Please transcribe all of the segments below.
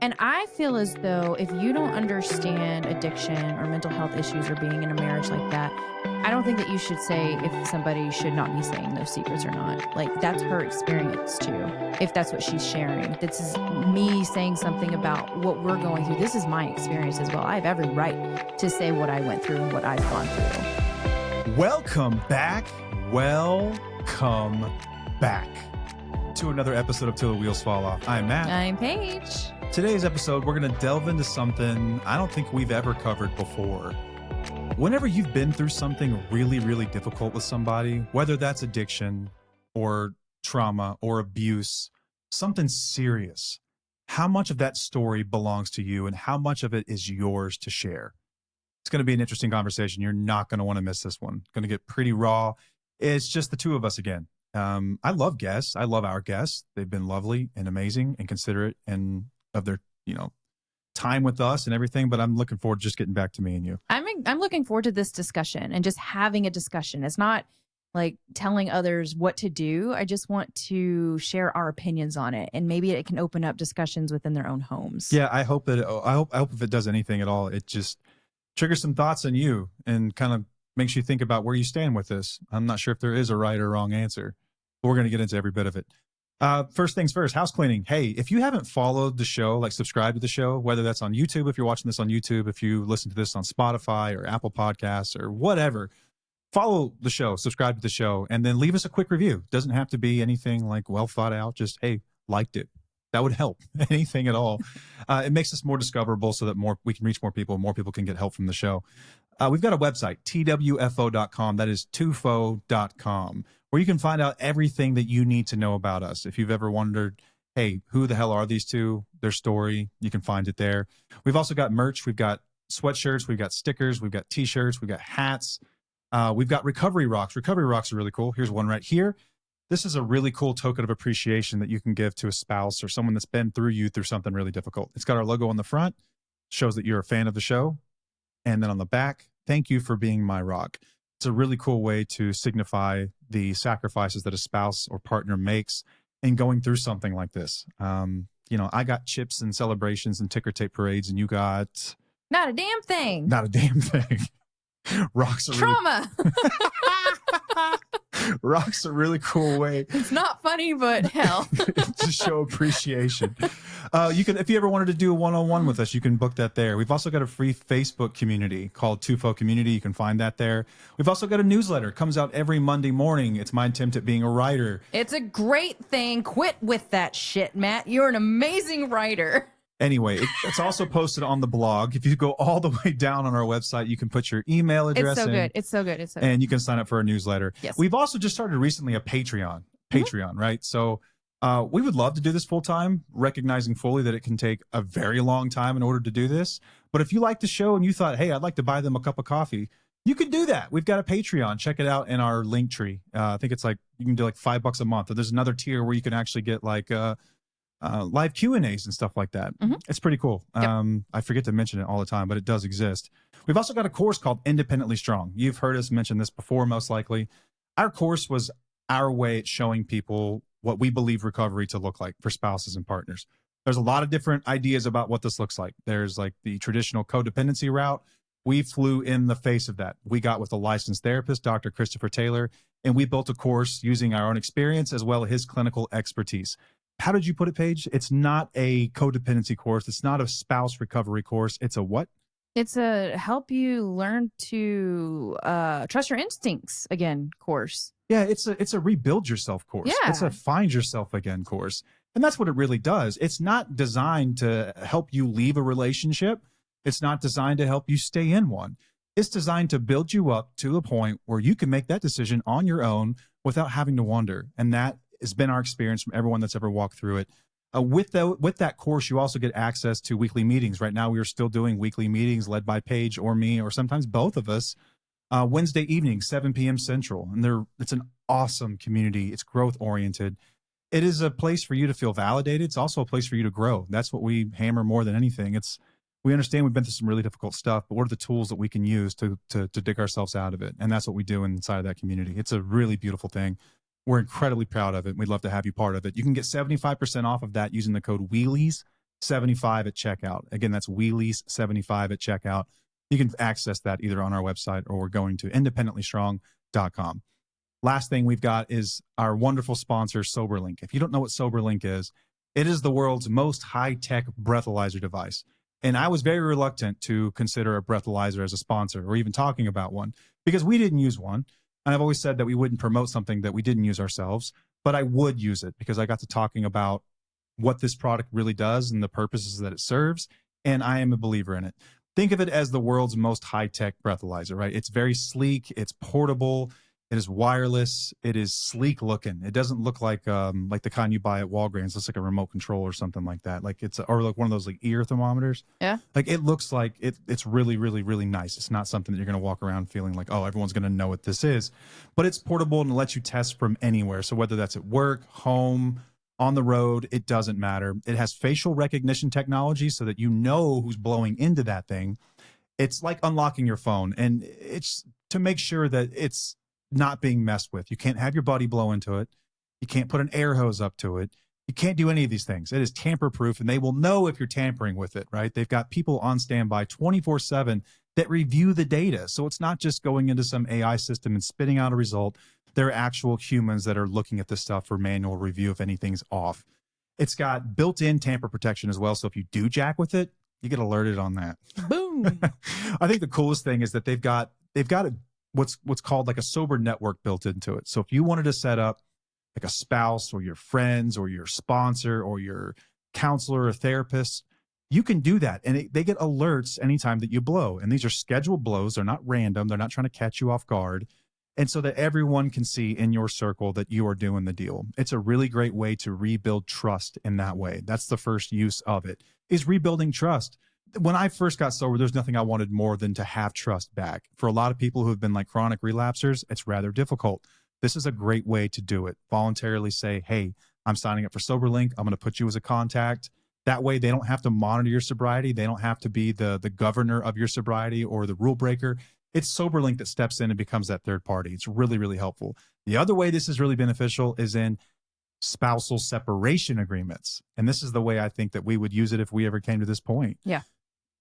And I feel as though if you don't understand addiction or mental health issues or being in a marriage like that, I don't think that you should say if somebody should not be saying those secrets or not. Like, that's her experience too, if that's what she's sharing. This is me saying something about what we're going through. This is my experience as well. I have every right to say what I went through and what I've gone through. Welcome back. Welcome back to another episode of Till the Wheels Fall Off. I'm Matt. I'm Paige. Today's episode, we're going to delve into something I don't think we've ever covered before. Whenever you've been through something really, really difficult with somebody, whether that's addiction or trauma or abuse, something serious, how much of that story belongs to you and how much of it is yours to share? It's going to be an interesting conversation. You're not going to want to miss this one. Going to get pretty raw. It's just the two of us again. I love guests. I love our guests. They've been lovely and amazing and considerate and of their, time with us and everything. But I'm looking forward to just getting back to me and you. I'm looking forward to this discussion and just having a discussion. It's not like telling others what to do. I just want to share our opinions on it, and maybe it can open up discussions within their own homes. Yeah, I hope if it does anything at all, it just triggers some thoughts in you and kind of makes you think about where you stand with this. I'm not sure if there is a right or wrong answer, but we're going to get into every bit of it. First things first, house cleaning. Hey, if you haven't followed the show, like subscribe to the show, whether that's on YouTube, if you're watching this on YouTube, if you listen to this on Spotify or Apple Podcasts or whatever, follow the show, subscribe to the show, and then leave us a quick review. Doesn't have to be anything like well thought out. Just, hey, liked it. That would help. Anything at all. It makes us more discoverable so that we can reach more people can get help from the show. We've got a website, twfo.com. That is tufo.com, where you can find out everything that you need to know about us. If you've ever wondered, hey, who the hell are these two? Their story, you can find it there. We've also got merch. We've got sweatshirts. We've got stickers. We've got t-shirts. We've got hats. We've got recovery rocks. Recovery rocks are really cool. Here's one right here. This is a really cool token of appreciation that you can give to a spouse or someone that's been through something really difficult. It's got our logo on the front, shows that you're a fan of the show. And then on the back, thank you for being my rock. It's a really cool way to signify the sacrifices that a spouse or partner makes in going through something like this. I got chips and celebrations and ticker tape parades, and you got... Not a damn thing. Not a damn thing. Rocks are trauma. Rocks a really cool way. It's not funny, but hell. To show appreciation. If you ever wanted to do a one-on-one with us, you can book that there. We've also got a free Facebook community called Tufo Community. You can find that there. We've also got a newsletter. It comes out every Monday morning. It's my attempt at being a writer. It's a great thing. Quit with that shit, Matt. You're an amazing writer. Anyway, it's also posted on the blog. If you go all the way down on our website, you can put your email address in. It's so good. And you can sign up for our newsletter. Yes. We've also just started recently a Patreon, right? So we would love to do this full time, recognizing fully that it can take a very long time in order to do this. But if you like the show and you thought, hey, I'd like to buy them a cup of coffee, you can do that. We've got a Patreon. Check it out in our link tree. I think it's like, you can do like $5 a month. Or there's another tier where you can actually get like live Q&As and stuff like that. Mm-hmm. It's pretty cool. Yep. I forget to mention it all the time, but it does exist. We've also got a course called Independently Strong. You've heard us mention this before, most likely. Our course was our way at showing people what we believe recovery to look like for spouses and partners. There's a lot of different ideas about what this looks like. There's like the traditional codependency route. We flew in the face of that. We got with a licensed therapist, Dr. Christopher Taylor, and we built a course using our own experience as well as his clinical expertise. How did you put it, Paige? It's not a codependency course. It's not a spouse recovery course. It's a what? It's a help you learn to trust your instincts again course. Yeah, it's a rebuild yourself course. Yeah. It's a find yourself again course. And that's what it really does. It's not designed to help you leave a relationship. It's not designed to help you stay in one. It's designed to build you up to a point where you can make that decision on your own without having to wonder. And that has been our experience from everyone that's ever walked through it. With that course, you also get access to weekly meetings. Right now, we are still doing weekly meetings led by Paige or me, or sometimes both of us, Wednesday evening, 7 p.m. Central. And it's an awesome community. It's growth oriented. It is a place for you to feel validated. It's also a place for you to grow. That's what we hammer more than anything. We understand we've been through some really difficult stuff, but what are the tools that we can use to dig ourselves out of it? And that's what we do inside of that community. It's a really beautiful thing. We're incredibly proud of it. We'd love to have you part of it. You can get 75% off of that using the code WHEELIES, 75 at checkout. Again, that's WeLease75 at checkout. You can access that either on our website or going to independentlystrong.com. Last thing we've got is our wonderful sponsor, SoberLink. If you don't know what SoberLink is, it is the world's most high-tech breathalyzer device. And I was very reluctant to consider a breathalyzer as a sponsor or even talking about one because we didn't use one. And I've always said that we wouldn't promote something that we didn't use ourselves, but I would use it because I got to talking about what this product really does and the purposes that it serves. And I am a believer in it. Think of it as the world's most high-tech breathalyzer, right? It's very sleek. It's portable. It is wireless. It is sleek looking. It doesn't look like the kind you buy at Walgreens. It looks like a remote control or something like that. Like or like one of those like ear thermometers. Yeah. Like it looks like it's really, really, really nice. It's not something that you're going to walk around feeling like, oh, everyone's going to know what this is. But it's portable and it lets you test from anywhere. So whether that's at work, home, on the road, it doesn't matter. It has facial recognition technology so that you know who's blowing into that thing. It's like unlocking your phone, and it's to make sure that it's not being messed with. You can't have your buddy blow into it. You can't put an air hose up to it. You can't do any of these things. It is tamper proof, and they will know if you're tampering with it, right? They've got people on standby 24/7 that review the data. So it's not just going into some AI system and spitting out a result. There are actual humans that are looking at this stuff for manual review if anything's off. It's got built-in tamper protection as well. So if you do jack with it, you get alerted on that. Boom. I think the coolest thing is that they've got what's called like a sober network built into it. So if you wanted to set up like a spouse or your friends or your sponsor or your counselor or therapist, you can do that. And they get alerts anytime that you blow. And these are scheduled blows. They're not random. They're not trying to catch you off guard. And so that everyone can see in your circle that you are doing the deal. It's a really great way to rebuild trust in that way. That's the first use of it, is rebuilding trust. When I first got sober, there's nothing I wanted more than to have trust back. For a lot of people who have been like chronic relapsers, it's rather difficult. This is a great way to do it. Voluntarily say, hey, I'm signing up for SoberLink. I'm going to put you as a contact. That way they don't have to monitor your sobriety. They don't have to be the governor of your sobriety or the rule breaker. It's SoberLink that steps in and becomes that third party. It's really, really helpful. The other way this is really beneficial is in spousal separation agreements. And this is the way I think that we would use it if we ever came to this point. Yeah.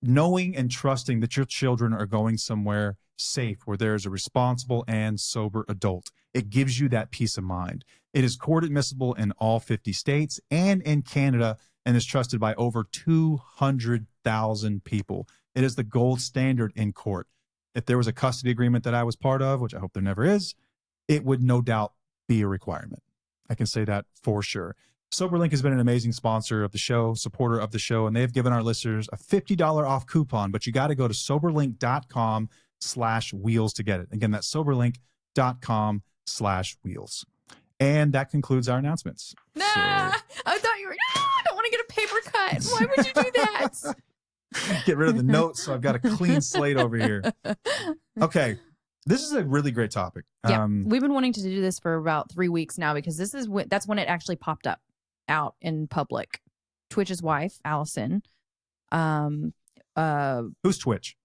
Knowing and trusting that your children are going somewhere safe where there's a responsible and sober adult. It gives you that peace of mind. It is court admissible in all 50 states and in Canada and is trusted by over 200,000 people. It is the gold standard in court. If there was a custody agreement that I was part of, which I hope there never is, it would no doubt be a requirement. I can say that for sure. SoberLink has been an amazing sponsor of the show, supporter of the show, and they've given our listeners a $50 off coupon, but you got to go to soberlink.com/wheels to get it. Again, that's soberlink.com/wheels. And that concludes our announcements. Nah, I thought you were, I don't want to get a paper cut. Why would you do that? Get rid of the notes so I've got a clean slate over here. Okay. This is a really great topic. Yeah, we've been wanting to do this for about 3 weeks now because that's when it actually popped up out in public. Twitch's wife, Allison. Who's Twitch?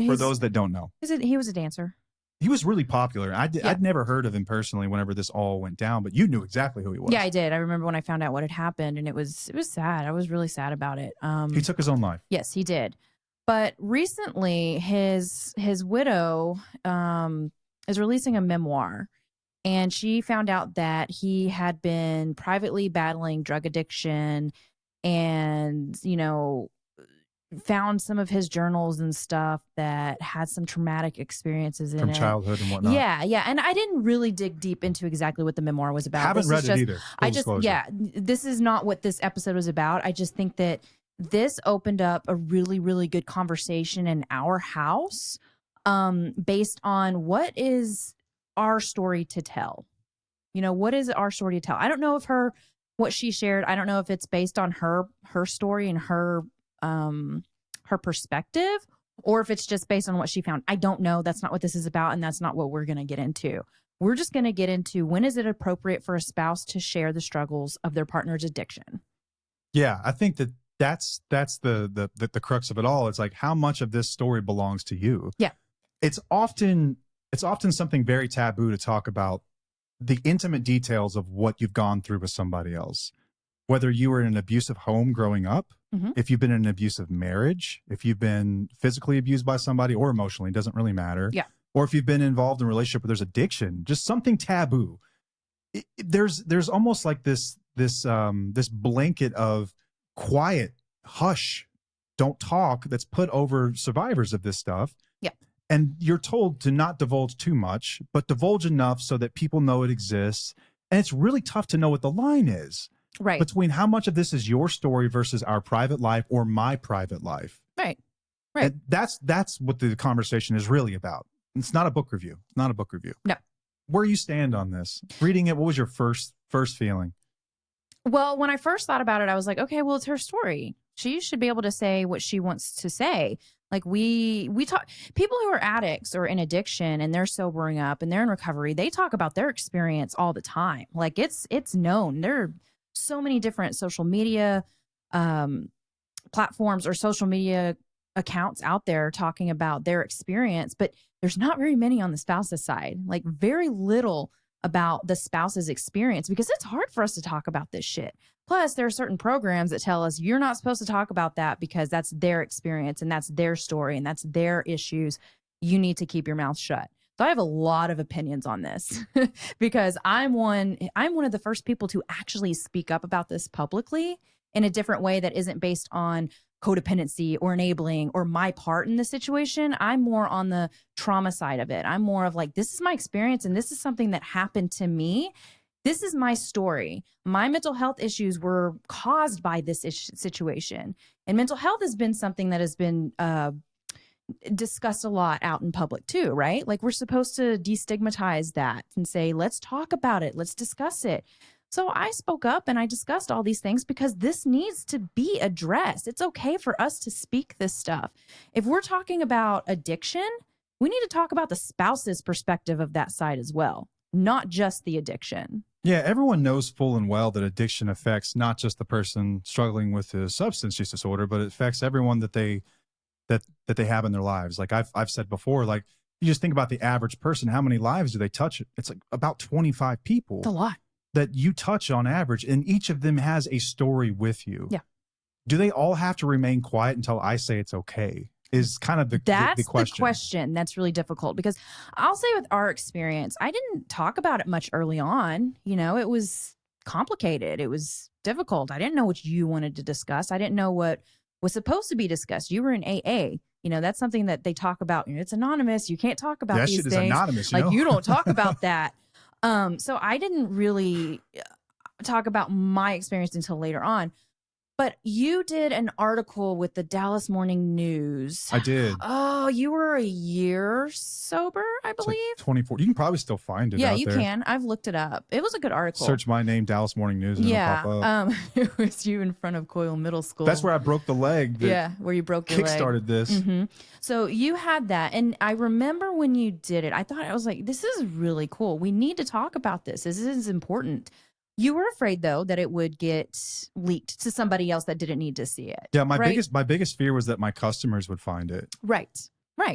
For those that don't know. He was a dancer. He was really popular. I'd never heard of him personally whenever this all went down, but you knew exactly who he was. Yeah, I did. I remember when I found out what had happened, and it was sad. I was really sad about it. He took his own life. Yes, he did. But recently, his widow is releasing a memoir, and she found out that he had been privately battling drug addiction, and found some of his journals and stuff that had some traumatic experiences in it. From childhood and whatnot. Yeah. And I didn't really dig deep into exactly what the memoir was about. Haven't read it either. This is not what this episode was about. I just think that this opened up a really, really good conversation in our house based on what is our story to tell. What is our story to tell? I don't know if what she shared, I don't know if it's based on her story and her perspective, or if it's just based on what she found. I don't know. That's not what this is about, and that's not what we're going to get into. We're just going to get into when is it appropriate for a spouse to share the struggles of their partner's addiction. Yeah, I think that's the crux of it all. It's like, how much of this story belongs to you? Yeah. It's often something very taboo to talk about the intimate details of what you've gone through with somebody else. whether you were in an abusive home growing up, if you've been in an abusive marriage, if you've been physically abused by somebody or emotionally, doesn't really matter. Yeah. Or if you've been involved in a relationship where there's addiction, just something taboo. There's almost like this blanket of quiet, hush, don't talk that's put over survivors of this stuff. Yeah. And you're told to not divulge too much, but divulge enough so that people know it exists. And it's really tough to know what the line is. Right. Between how much of this is your story versus our private life or my private life. Right. Right. And that's what the conversation is really about. It's not a book review. It's not a book review. No. Where you stand on this? Reading it, what was your first feeling? Well, when I first thought about it, I was like, okay, well, it's her story. She should be able to say what she wants to say. Like we talk, people who are addicts or in addiction and they're sobering up and they're in recovery, they talk about their experience all the time. Like it's known. There are so many different social media platforms or social media accounts out there talking about their experience, but there's not very many on the spouse's side, like very little about the spouse's experience, because it's hard for us to talk about this shit. Plus, there are certain programs that tell us you're not supposed to talk about that because that's their experience and that's their story and that's their issues. You need to keep your mouth shut. So I have a lot of opinions on this because I'm one of the first people to actually speak up about this publicly in a different way that isn't based on codependency or enabling or my part in the situation. I'm more on the trauma side of it. I'm more of like, this is my experience and this is something that happened to me. This is my story. My mental health issues were caused by this situation. And mental health has been something that has been discussed a lot out in public too, right? Like we're supposed to destigmatize that and say, let's talk about it. Let's discuss it. So I spoke up and I discussed all these things because this needs to be addressed. It's okay for us to speak this stuff. If we're talking about addiction, we need to talk about the spouse's perspective of that side as well, not just the addiction. Yeah, everyone knows full and well that addiction affects not just the person struggling with a substance use disorder, but it affects everyone that they have in their lives. Like I've said before, like you just think about the average person, how many lives do they touch? It's like about 25 people. It's a lot. That you touch on average, and each of them has a story with you. Yeah. Do they all have to remain quiet until I say it's okay? Is kind of the question. The question that's really difficult, because I'll say with our experience, I didn't talk about it much early on. You know, it was complicated. It was difficult. I didn't know what you wanted to discuss. I didn't know what was supposed to be discussed. You were in AA. You know, that's something that they talk about. You know, it's anonymous. You can't talk about these shit things. Is anonymous. Like you don't talk about that. So I didn't really talk about my experience until later on. But you did an article with the Dallas Morning News. I did. Oh, you were a year sober, I believe. Like 24. You can probably still find it. Yeah, out you there. can. I've looked it up. It was a good article. Search my name, Dallas Morning News, and it'll pop up. It was you in front of Coyle Middle School. That's where I broke the leg. Yeah, where you broke your leg. Kickstarted this. Mm-hmm. So you had that, and I remember when you did it, I was like, this is really cool. We need to talk about this. This is important. You were afraid, though, that it would get leaked to somebody else that didn't need to see it. Yeah, my biggest fear was that my customers would find it. Right.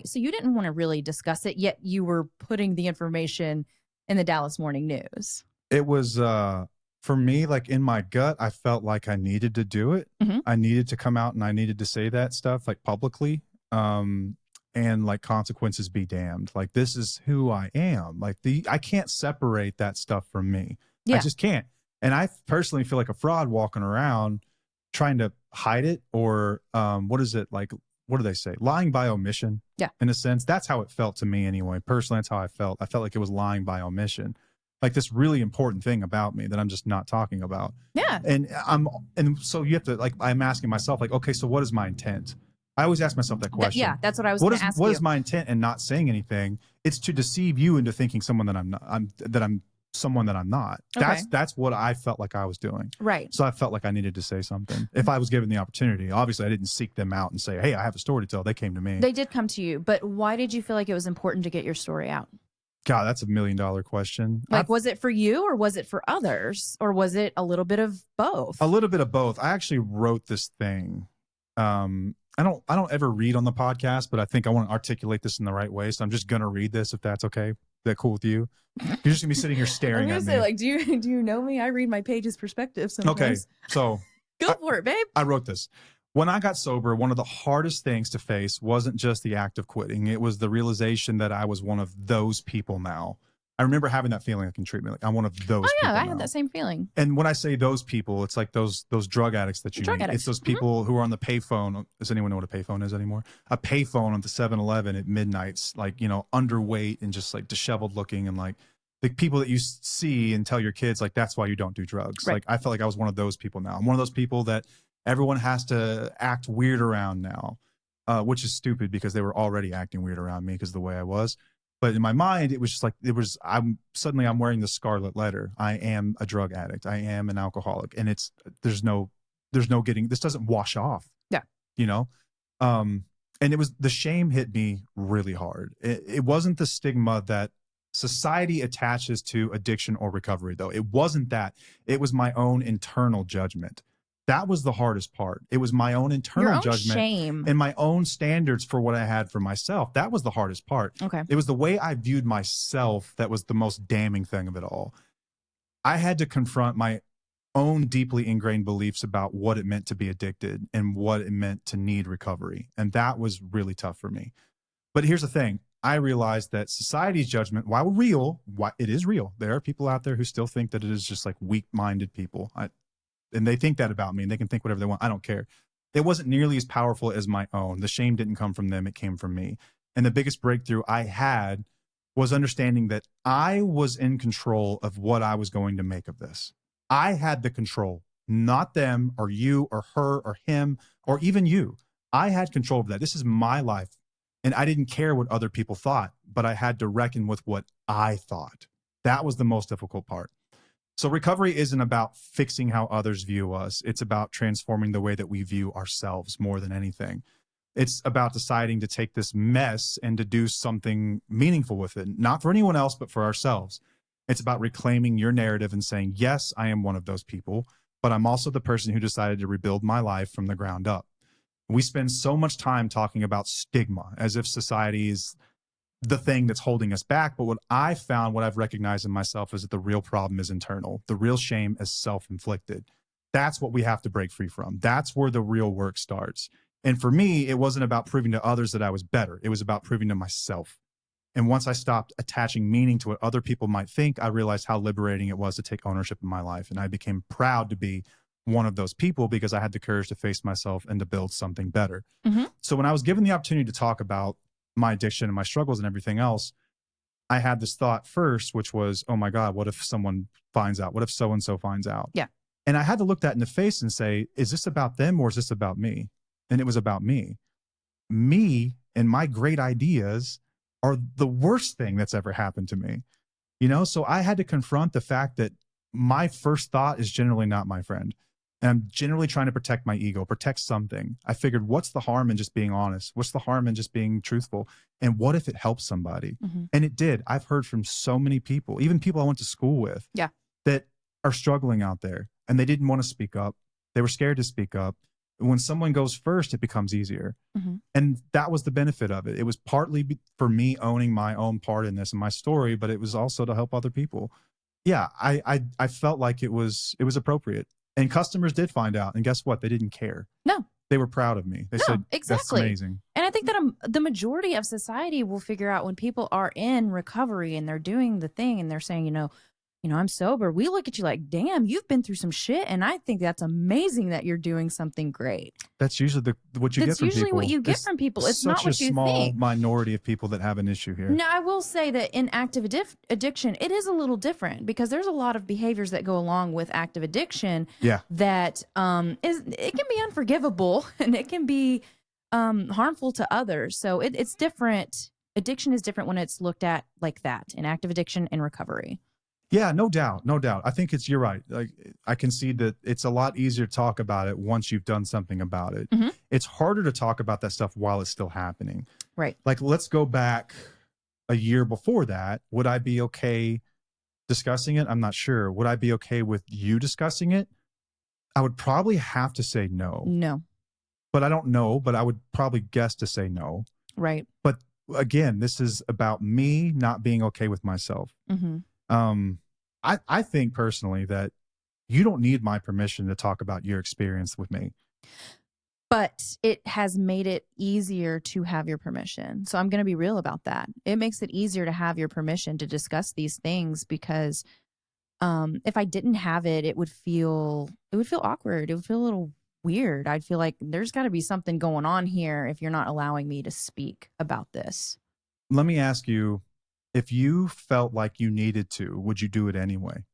So you didn't want to really discuss it, yet you were putting the information in the Dallas Morning News. It was, for me, like in my gut, I felt like I needed to do it. Mm-hmm. I needed to come out and I needed to say that stuff like publicly. And like consequences be damned. Like this is who I am. Like I can't separate that stuff from me. Yeah. I just can't. And I personally feel like a fraud walking around trying to hide it or what is it like? What do they say? Lying by omission. Yeah. In a sense, that's how it felt to me anyway. Personally, that's how I felt. I felt like it was lying by omission. Like this really important thing about me that I'm just not talking about. Yeah. And so you have to like, I'm asking myself like, okay, so what is my intent? I always ask myself that question. Yeah, that's what I was going to ask you. What is my intent in not saying anything? It's to deceive you into thinking someone that I'm not. I'm someone that I'm not. Okay. That's what I felt like I was doing. Right. So I felt like I needed to say something if I was given the opportunity. Obviously, I didn't seek them out and say, "Hey, I have a story to tell." They came to me. They did come to you, but why did you feel like it was important to get your story out? God, that's $1 million question. Like, was it for you or was it for others? Or was it a little bit of both? A little bit of both. I actually wrote this thing I don't ever read on the podcast, but I think I want to articulate this in the right way. So I'm just going to read this if that's okay. Is that cool with you? You're just gonna be sitting here staring at me. Say, like, do you know me? I read my page's perspective sometimes. Okay, so go for it, babe. I wrote this. When I got sober, one of the hardest things to face wasn't just the act of quitting. It was the realization that I was one of those people now. I remember having that feeling like in treatment. Like I'm one of those people. I now. had that same feeling. And when I say those people, it's like those drug addicts that you meet. It's those people who are on the payphone. Does anyone know what a payphone is anymore? A payphone at the 7-Eleven at midnight, like, you know, underweight and just like disheveled looking, and like the people that you see and tell your kids, like, that's why you don't do drugs. Right. Like I felt like I was one of those people now. I'm one of those people that everyone has to act weird around now, which is stupid because they were already acting weird around me because of the way I was. But in my mind, it was just like, I'm wearing the scarlet letter. I am a drug addict. I am an alcoholic. And there's no getting, this doesn't wash off. Yeah. You know? And the shame hit me really hard. It wasn't the stigma that society attaches to addiction or recovery, though. It wasn't that. It was my own internal judgment. That was the hardest part. It was my own internal judgment shame and my own standards for what I had for myself. That was the hardest part. Okay. It was the way I viewed myself that was the most damning thing of it all. I had to confront my own deeply ingrained beliefs about what it meant to be addicted and what it meant to need recovery. And that was really tough for me. But here's the thing. I realized that society's judgment, while real, it is real. There are people out there who still think that it is just like weak-minded people. And they think that about me, and they can think whatever they want. I don't care. It wasn't nearly as powerful as my own. The shame didn't come from them. It came from me. And the biggest breakthrough I had was understanding that I was in control of what I was going to make of this. I had the control, not them or you or her or him or even you. I had control of that. This is my life. And I didn't care what other people thought, but I had to reckon with what I thought. That was the most difficult part. So recovery isn't about fixing how others view us. It's about transforming the way that we view ourselves more than anything. It's about deciding to take this mess and to do something meaningful with it, not for anyone else, but for ourselves. It's about reclaiming your narrative and saying, yes, I am one of those people, but I'm also the person who decided to rebuild my life from the ground up. We spend so much time talking about stigma as if society is the thing that's holding us back. But what I found, what I've recognized in myself, is that the real problem is internal. The real shame is self-inflicted. That's what we have to break free from. That's where the real work starts. And for me, it wasn't about proving to others that I was better. It was about proving to myself. And once I stopped attaching meaning to what other people might think, I realized how liberating it was to take ownership of my life. And I became proud to be one of those people because I had the courage to face myself and to build something better. Mm-hmm. So when I was given the opportunity to talk about my addiction and my struggles and everything else, I had this thought first, which was, oh my God, what if someone finds out? What if so-and-so finds out? Yeah. And I had to look that in the face and say, is this about them or is this about me? And it was about me. Me and my great ideas are the worst thing that's ever happened to me. You know, so I had to confront the fact that my first thought is generally not my friend. And I'm generally trying to protect my ego, protect something. I figured, what's the harm in just being honest? What's the harm in just being truthful? And what if it helps somebody? Mm-hmm. And it did. I've heard from so many people, even people I went to school with, that are struggling out there and they didn't want to speak up. They were scared to speak up. When someone goes first, it becomes easier. Mm-hmm. And that was the benefit of it. It was partly for me owning my own part in this and my story, but it was also to help other people. Yeah, I felt like it was appropriate. And customers did find out. And guess what? They didn't care. No. They were proud of me. They said, exactly. That's amazing. And I think that the majority of society will figure out when people are in recovery and they're doing the thing and they're saying, you know, I'm sober. We look at you like, damn, you've been through some shit. And I think that's amazing that you're doing something great. That's usually what you get from people. That's usually what you get from people. It's not what you think. Such a small minority of people that have an issue here. Now, I will say that in active addiction, it is a little different because there's a lot of behaviors that go along with active addiction that it can be unforgivable and it can be harmful to others. So it's different. Addiction is different when it's looked at like that in active addiction and recovery. Yeah, no doubt. No doubt. I think you're right. Like, I can see that it's a lot easier to talk about it once you've done something about it. Mm-hmm. It's harder to talk about that stuff while it's still happening. Right. Like, let's go back a year before that. Would I be okay discussing it? I'm not sure. Would I be okay with you discussing it? I would probably have to say no. No. but I don't know, but I would probably guess to say no. Right. But again, this is about me not being okay with myself. I think personally that you don't need my permission to talk about your experience with me. But it has made it easier to have your permission. So I'm going to be real about that. It makes it easier to have your permission to discuss these things because if I didn't have it, it would feel awkward. It would feel a little weird. I'd feel like there's got to be something going on here if you're not allowing me to speak about this. Let me ask you, if you felt like you needed to, would you do it anyway?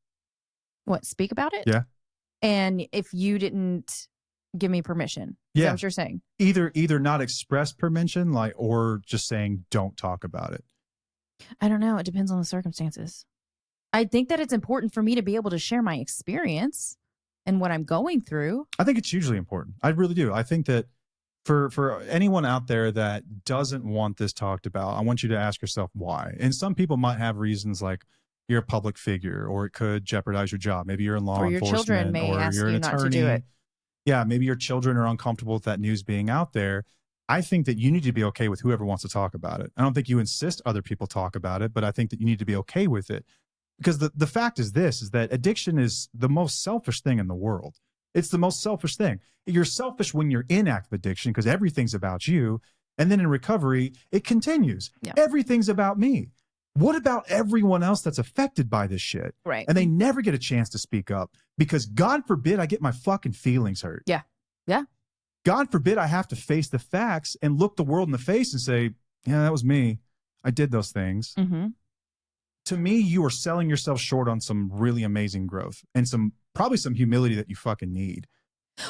What, speak about it? Yeah. And if you didn't give me permission, is that what you're saying? Either not express permission, or just saying don't talk about it. I don't know. It depends on the circumstances. I think that it's important for me to be able to share my experience and what I'm going through. I think it's hugely important. I really do. I think that for anyone out there that doesn't want this talked about, I want you to ask yourself why. And some people might have reasons like you're a public figure, or it could jeopardize your job. Maybe you're in law enforcement, or your children may or ask you're an you attorney. not to do it. Yeah, maybe your children are uncomfortable with that news being out there. I think that you need to be okay with whoever wants to talk about it. I don't think you insist other people talk about it, but I think that you need to be okay with it. Because the fact is this, is that addiction is the most selfish thing in the world. It's the most selfish thing. You're selfish when you're in active addiction because everything's about you. And then in recovery, it continues. Yeah. Everything's about me. What about everyone else that's affected by this shit? Right. And they never get a chance to speak up because God forbid I get my fucking feelings hurt. Yeah. Yeah. God forbid I have to face the facts and look the world in the face and say, yeah, that was me. I did those things. Mm-hmm. To me, you are selling yourself short on some really amazing growth and probably some humility that you fucking need.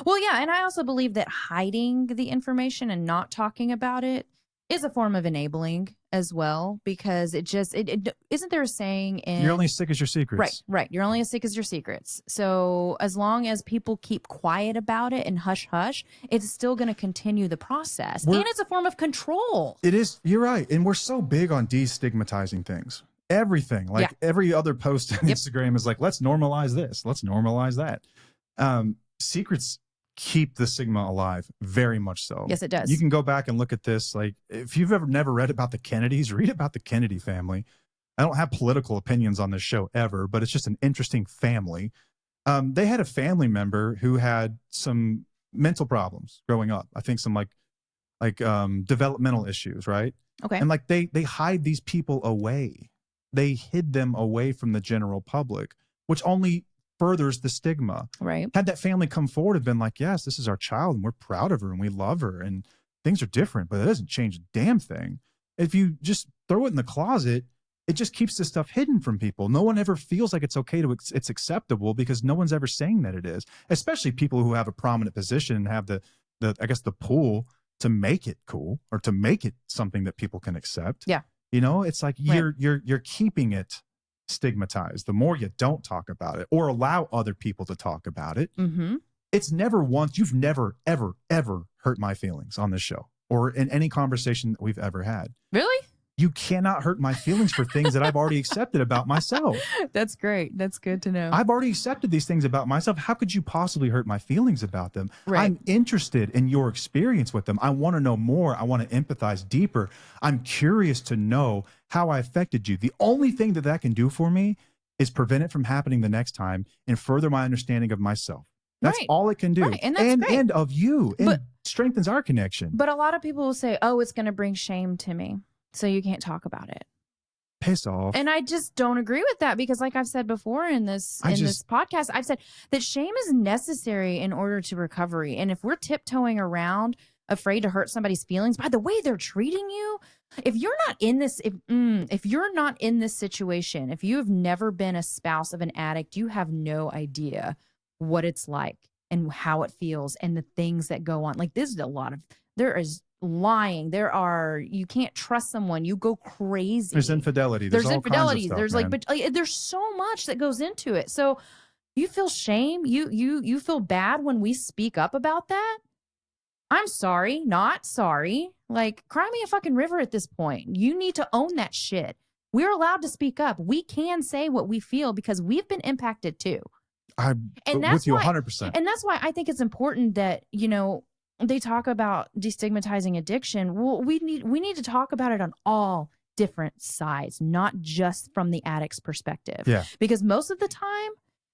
Well, yeah. And I also believe that hiding the information and not talking about it is a form of enabling as well, because it isn't there a saying in you're only as sick as your secrets. Right. You're only as sick as your secrets. So as long as people keep quiet about it and hush hush, it's still going to continue the process. And it's a form of control. It is. You're right. And we're so big on destigmatizing things. Everything, every other post on Instagram is like, let's normalize this. Let's normalize that. Secrets keep the stigma alive, very much so. Yes, it does. You can go back and look at this. Like, if you've never read about the Kennedys, read about the Kennedy family. I don't have political opinions on this show ever, but it's just an interesting family. They had a family member who had some mental problems growing up. I think some like developmental issues, right? Okay. And they hide these people away. They hid them away from the general public, which only furthers the stigma. Right. Had that family come forward and been like, yes, this is our child and we're proud of her and we love her and things are different, but it doesn't change a damn thing. If you just throw it in the closet, it just keeps this stuff hidden from people. No one ever feels like it's okay it's acceptable because no one's ever saying that it is, especially people who have a prominent position and have the pull to make it cool or to make it something that people can accept. Yeah. You know, it's like you're keeping it stigmatized. The more you don't talk about it or allow other people to talk about it, it's never once. You've never, ever, ever hurt my feelings on this show or in any conversation that we've ever had. Really? You cannot hurt my feelings for things that I've already accepted about myself. That's great. That's good to know. I've already accepted these things about myself. How could you possibly hurt my feelings about them? Right. I'm interested in your experience with them. I want to know more. I want to empathize deeper. I'm curious to know how I affected you. The only thing that can do for me is prevent it from happening the next time and further my understanding of myself. That's all it can do. Right. And that's great. And of you. And strengthens our connection. But a lot of people will say, oh, it's going to bring shame to me, so you can't talk about it. Piss off. And I just don't agree with that because like I've said before in this podcast, I've said that shame is necessary in order to recovery. And if we're tiptoeing around afraid to hurt somebody's feelings by the way they're treating you, if you're not in this, if you're not in this situation, if you have never been a spouse of an addict, you have no idea what it's like and how it feels and the things that go on. Like there is lying. You can't trust someone. You go crazy. There's infidelity. There's infidelity. Stuff, there's man. there's so much that goes into it. So you feel shame. You feel bad when we speak up about that. I'm sorry, not sorry. Like, cry me a fucking river at this point. You need to own that shit. We're allowed to speak up. We can say what we feel because we've been impacted too. I'm with you 100%. And that's why I think it's important that, they talk about destigmatizing addiction. Well, we need to talk about it on all different sides, not just from the addict's perspective. Yeah. Because most of the time,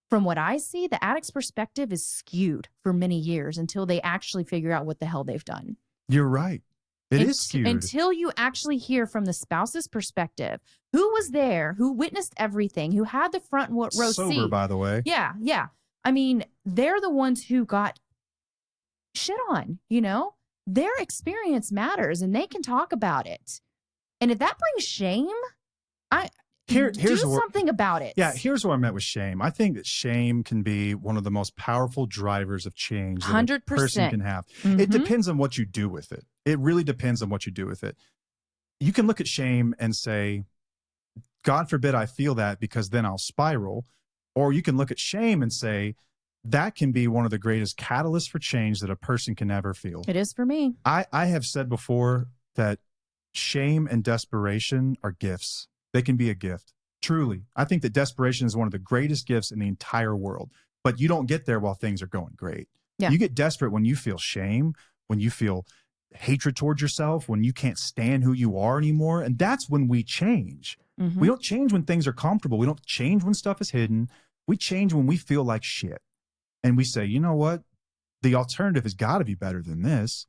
from what I see, the addict's perspective is skewed for many years until they actually figure out what the hell they've done. You're right. It is skewed. Until you actually hear from the spouse's perspective, who was there, who witnessed everything, who had the front row seat. Sober, by the way. Yeah, yeah. I mean, they're the ones who got shit on, you know? Their experience matters and they can talk about it. And if that brings shame, here's do something about it. Yeah, here's where I'm at with shame. I think that shame can be one of the most powerful drivers of change that 100%. a person can have. Mm-hmm. It depends on what you do with it. It really depends on what you do with it. You can look at shame and say, God forbid I feel that because then I'll spiral. Or you can look at shame and say, that can be one of the greatest catalysts for change that a person can ever feel. It is for me. I have said before that shame and desperation are gifts. They can be a gift. Truly. I think that desperation is one of the greatest gifts in the entire world. But you don't get there while things are going great. Yeah. You get desperate when you feel shame, when you feel hatred towards yourself, when you can't stand who you are anymore. And that's when we change. Mm-hmm. We don't change when things are comfortable. We don't change when stuff is hidden. We change when we feel like shit. And we say, you know what? The alternative has got to be better than this.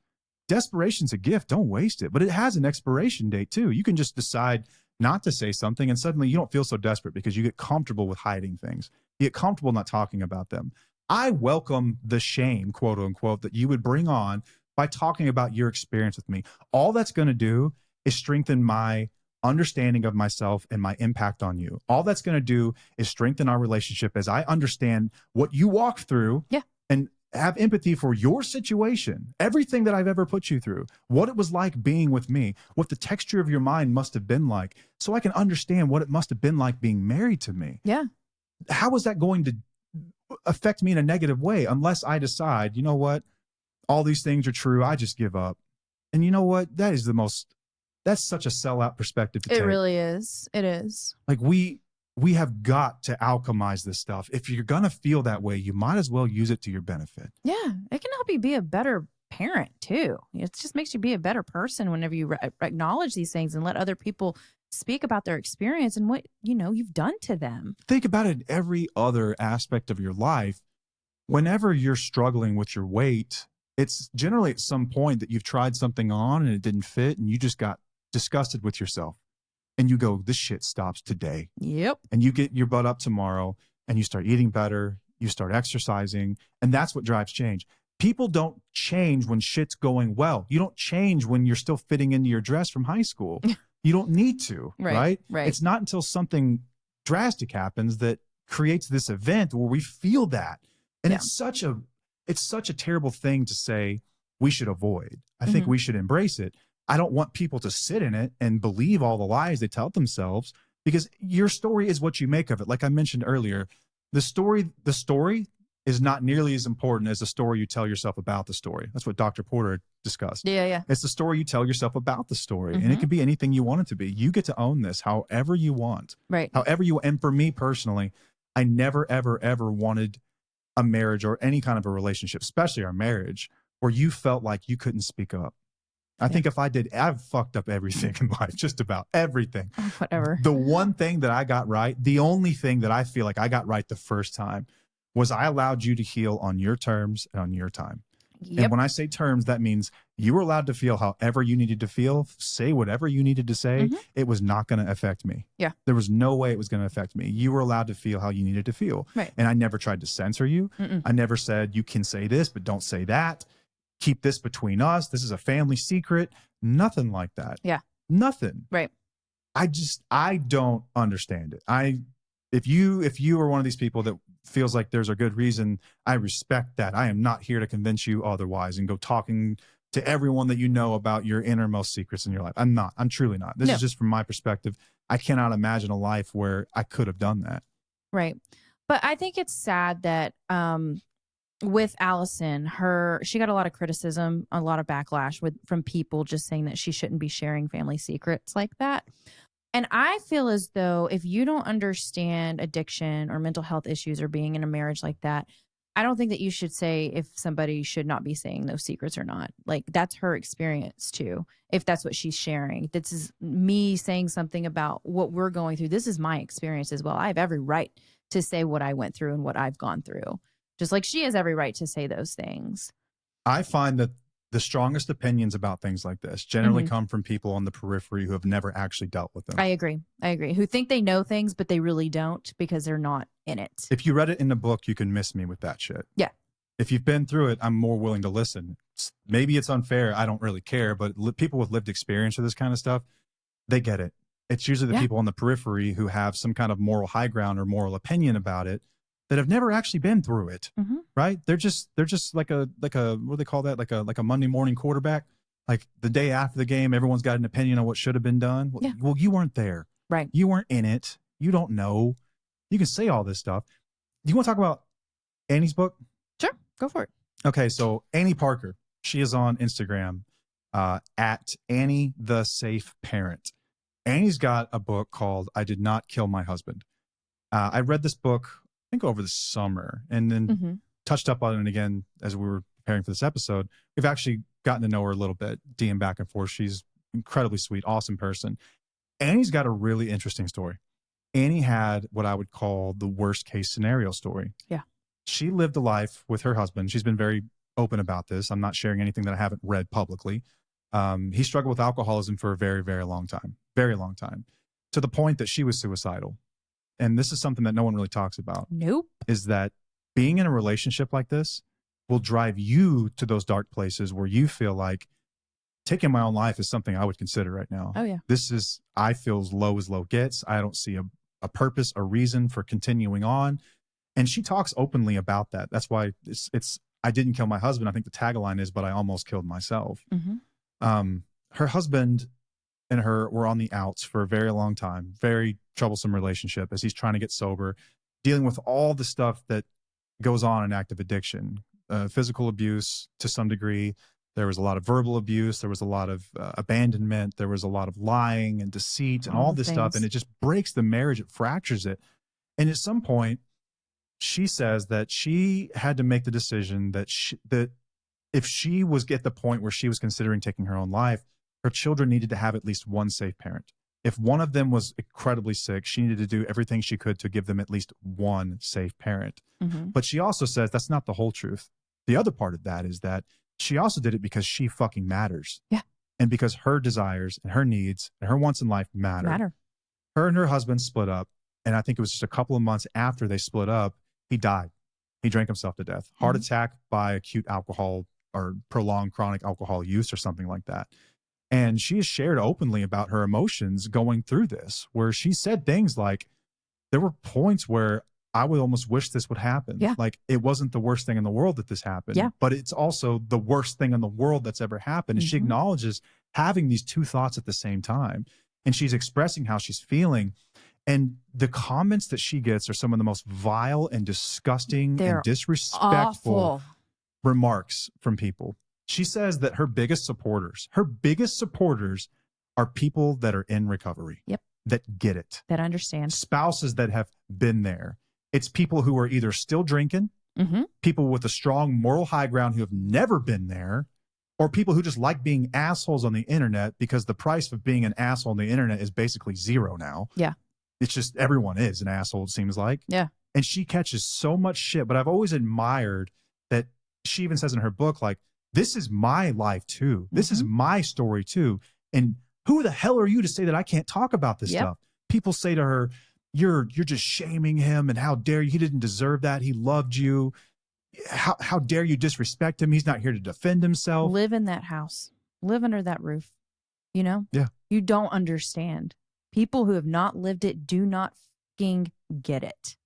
Desperation's a gift. Don't waste it. But it has an expiration date too. You can just decide not to say something and suddenly you don't feel so desperate because you get comfortable with hiding things. You get comfortable not talking about them. I welcome the shame, quote unquote, that you would bring on by talking about your experience with me. All that's going to do is strengthen my understanding of myself and my impact on you. All that's going to do is strengthen our relationship as I understand what you walk through. Yeah. And have empathy for your situation, everything that I've ever put you through, what it was like being with me, what the texture of your mind must have been like, so I can understand what it must have been like being married to me. Yeah. How is that going to affect me in a negative way unless I decide, you know what, all these things are true, I just give up. And you know what, that's such a sellout perspective to take. It really is. It is. Like we have got to alchemize this stuff. If you're going to feel that way, you might as well use it to your benefit. Yeah. It can help you be a better parent too. It just makes you be a better person whenever you acknowledge these things and let other people speak about their experience and what, you've done to them. Think about it in every other aspect of your life. Whenever you're struggling with your weight, it's generally at some point that you've tried something on and it didn't fit and you just got disgusted with yourself. And you go, this shit stops today. Yep. And you get your butt up tomorrow and you start eating better, you start exercising, and that's what drives change. People don't change when shit's going well. You don't change when you're still fitting into your dress from high school. You don't need to, right? It's not until something drastic happens that creates this event where we feel that. And it's such a terrible thing to say we should avoid. I think we should embrace it. I don't want people to sit in it and believe all the lies they tell themselves, because your story is what you make of it. Like I mentioned earlier, the story is not nearly as important as the story you tell yourself about the story. That's what Dr. Porter discussed. Yeah. It's the story you tell yourself about the story. And it can be anything you want it to be. You get to own this however you want. Right. And for me personally, I never, ever, ever wanted a marriage or any kind of a relationship, especially our marriage, where you felt like you couldn't speak up. I think if I did, I've fucked up everything in life, just about everything. Whatever. The one thing that I got right, the only thing that I feel like I got right the first time was I allowed you to heal on your terms and on your time. Yep. And when I say terms, that means you were allowed to feel however you needed to feel, say whatever you needed to say. It was not going to affect me. Yeah. There was no way it was going to affect me. You were allowed to feel how you needed to feel. Right. And I never tried to censor you. I never said you can say this, but don't say that. Keep this between us. This is a family secret. Nothing like that. Yeah. Nothing. Right. I don't understand it. If you are one of these people that feels like there's a good reason, I respect that. I am not here to convince you otherwise and go talking to everyone that you know about your innermost secrets in your life. I'm not. I'm truly not. This is just from my perspective. I cannot imagine a life where I could have done that. Right. But I think it's sad that with Allison, she got a lot of criticism, a lot of backlash from people just saying that she shouldn't be sharing family secrets like that. And I feel as though if you don't understand addiction or mental health issues or being in a marriage like that, I don't think that you should say if somebody should not be saying those secrets or not. Like, that's her experience too. If that's what she's sharing, this is me saying something about what we're going through. This is my experience as well. I have every right to say what I went through and what I've gone through, just like she has every right to say those things. I find that the strongest opinions about things like this generally come from people on the periphery who have never actually dealt with them. I agree. Who think they know things, but they really don't because they're not in it. If you read it in the book, you can miss me with that shit. Yeah. If you've been through it, I'm more willing to listen. Maybe it's unfair. I don't really care. But people with lived experience of this kind of stuff, they get it. It's usually the people on the periphery who have some kind of moral high ground or moral opinion about it that have never actually been through it, right? They're just like a what do they call that? Like a Monday morning quarterback. Like the day after the game, everyone's got an opinion on what should have been done. Well, you weren't there, right? You weren't in it. You don't know. You can say all this stuff. Do you want to talk about Annie's book? Sure, go for it. Okay, so Annie Parker, she is on Instagram at Annie the Safe Parent. Annie's got a book called "I Did Not Kill My Husband." I read this book, I think, over the summer, and then touched up on it again as we were preparing for this episode. We've actually gotten to know her a little bit, DM back and forth. She's incredibly sweet, awesome person. Annie's got a really interesting story. Annie had what I would call the worst case scenario story. Yeah. She lived a life with her husband. She's been very open about this. I'm not sharing anything that I haven't read publicly. He struggled with alcoholism for a very, very long time, to the point that she was suicidal. And this is something that no one really talks about. Nope. Is that being in a relationship like this will drive you to those dark places where you feel like taking my own life is something I would consider right now. Oh, yeah. I feel as low gets. I don't see a purpose, a reason for continuing on. And she talks openly about that. That's why it's I didn't kill my husband. I think the tagline is, but I almost killed myself. Her husband and her were on the outs for a very long time, very troublesome relationship as he's trying to get sober, dealing with all the stuff that goes on in active addiction, physical abuse to some degree. There was a lot of verbal abuse. There was a lot of abandonment. There was a lot of lying and deceit and all this stuff. And it just breaks the marriage. It fractures it. And at some point, she says that she had to make the decision that if she was at the point where she was considering taking her own life, her children needed to have at least one safe parent. If one of them was incredibly sick, she needed to do everything she could to give them at least one safe parent. But she also says that's not the whole truth. The other part of that is that she also did it because she fucking matters. Yeah. And because her desires and her needs and her wants in life matter. Her and her husband split up. And I think it was just a couple of months after they split up, he died. He drank himself to death. Heart attack by acute alcohol or prolonged chronic alcohol use or something like that. And she has shared openly about her emotions going through this, where she said things like, there were points where I would almost wish this would happen. Yeah. Like, it wasn't the worst thing in the world that this happened, but it's also the worst thing in the world that's ever happened. And she acknowledges having these two thoughts at the same time. And she's expressing how she's feeling. And the comments that she gets are some of the most vile and disgusting and disrespectful remarks from people. She says that her biggest supporters are people that are in recovery. Yep. That get it. That understand. Spouses that have been there. It's people who are either still drinking, people with a strong moral high ground who have never been there, or people who just like being assholes on the internet because the price of being an asshole on the internet is basically zero now. Yeah. It's just everyone is an asshole, it seems like. Yeah. And she catches so much shit, but I've always admired that she even says in her book, like, this is my life too. This is my story too. And who the hell are you to say that I can't talk about this stuff? People say to her, you're just shaming him, and how dare you? He didn't deserve that. He loved you. How dare you disrespect him? He's not here to defend himself. Live in that house. Live under that roof. You know? Yeah. You don't understand. People who have not lived it do not fucking get it.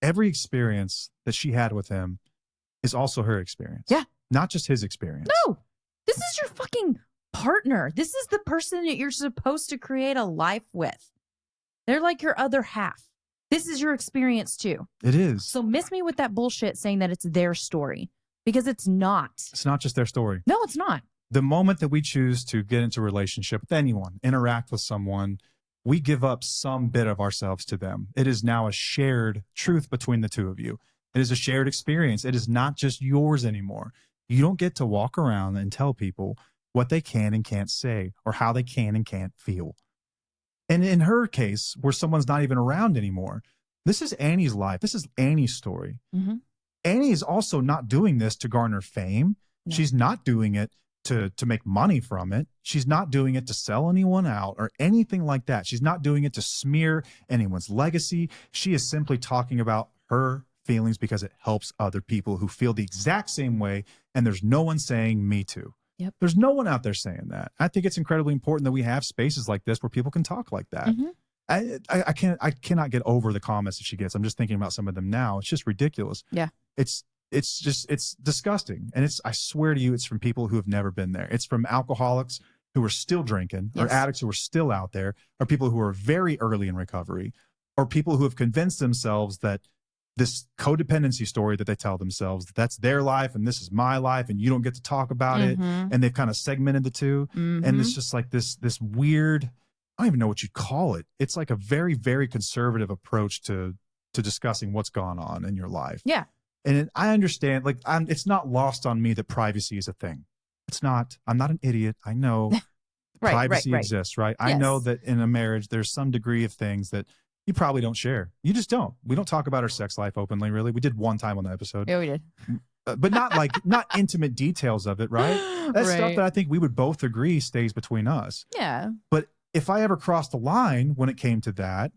Every experience that she had with him is also her experience. Yeah. Not just his experience. No. This is your fucking partner. This is the person that you're supposed to create a life with. They're like your other half. This is your experience too. It is. So miss me with that bullshit saying that it's their story, because it's not. It's not just their story. No, it's not. The moment that we choose to get into a relationship with anyone, interact with someone, we give up some bit of ourselves to them. It is now a shared truth between the two of you. It is a shared experience. It is not just yours anymore. You don't get to walk around and tell people what they can and can't say or how they can and can't feel. And in her case, where someone's not even around anymore, this is Annie's life. This is Annie's story. Mm-hmm. Annie is also not doing this to garner fame. No. She's not doing it to make money from it. She's not doing it to sell anyone out or anything like that. She's not doing it to smear anyone's legacy. She is simply talking about her feelings because it helps other people who feel the exact same way. And there's no one saying me too. Yep. There's no one out there saying that. I think it's incredibly important that we have spaces like this where people can talk like that. Mm-hmm. I cannot get over the comments that she gets. I'm just thinking about some of them now. It's just ridiculous. Yeah. It's disgusting. And I swear to you, it's from people who have never been there. It's from alcoholics who are still drinking, Yes. or addicts who are still out there, or people who are very early in recovery, or people who have convinced themselves that this codependency story that they tell themselves, that's their life and this is my life and you don't get to talk about it. And they've kind of segmented the two. And it's just like this weird, I don't even know what you'd call it. It's like a very, very conservative approach to discussing what's gone on in your life. Yeah. And I understand, like, it's not lost on me that privacy is a thing. It's not. I'm not an idiot. I know privacy exists, right? Yes. I know that in a marriage, there's some degree of things that you probably don't share. You just don't. We don't talk about our sex life openly, really. We did one time on the episode. Yeah, we did. But not not intimate details of it, right? That's stuff that I think we would both agree stays between us. Yeah. But if I ever crossed the line when it came to that,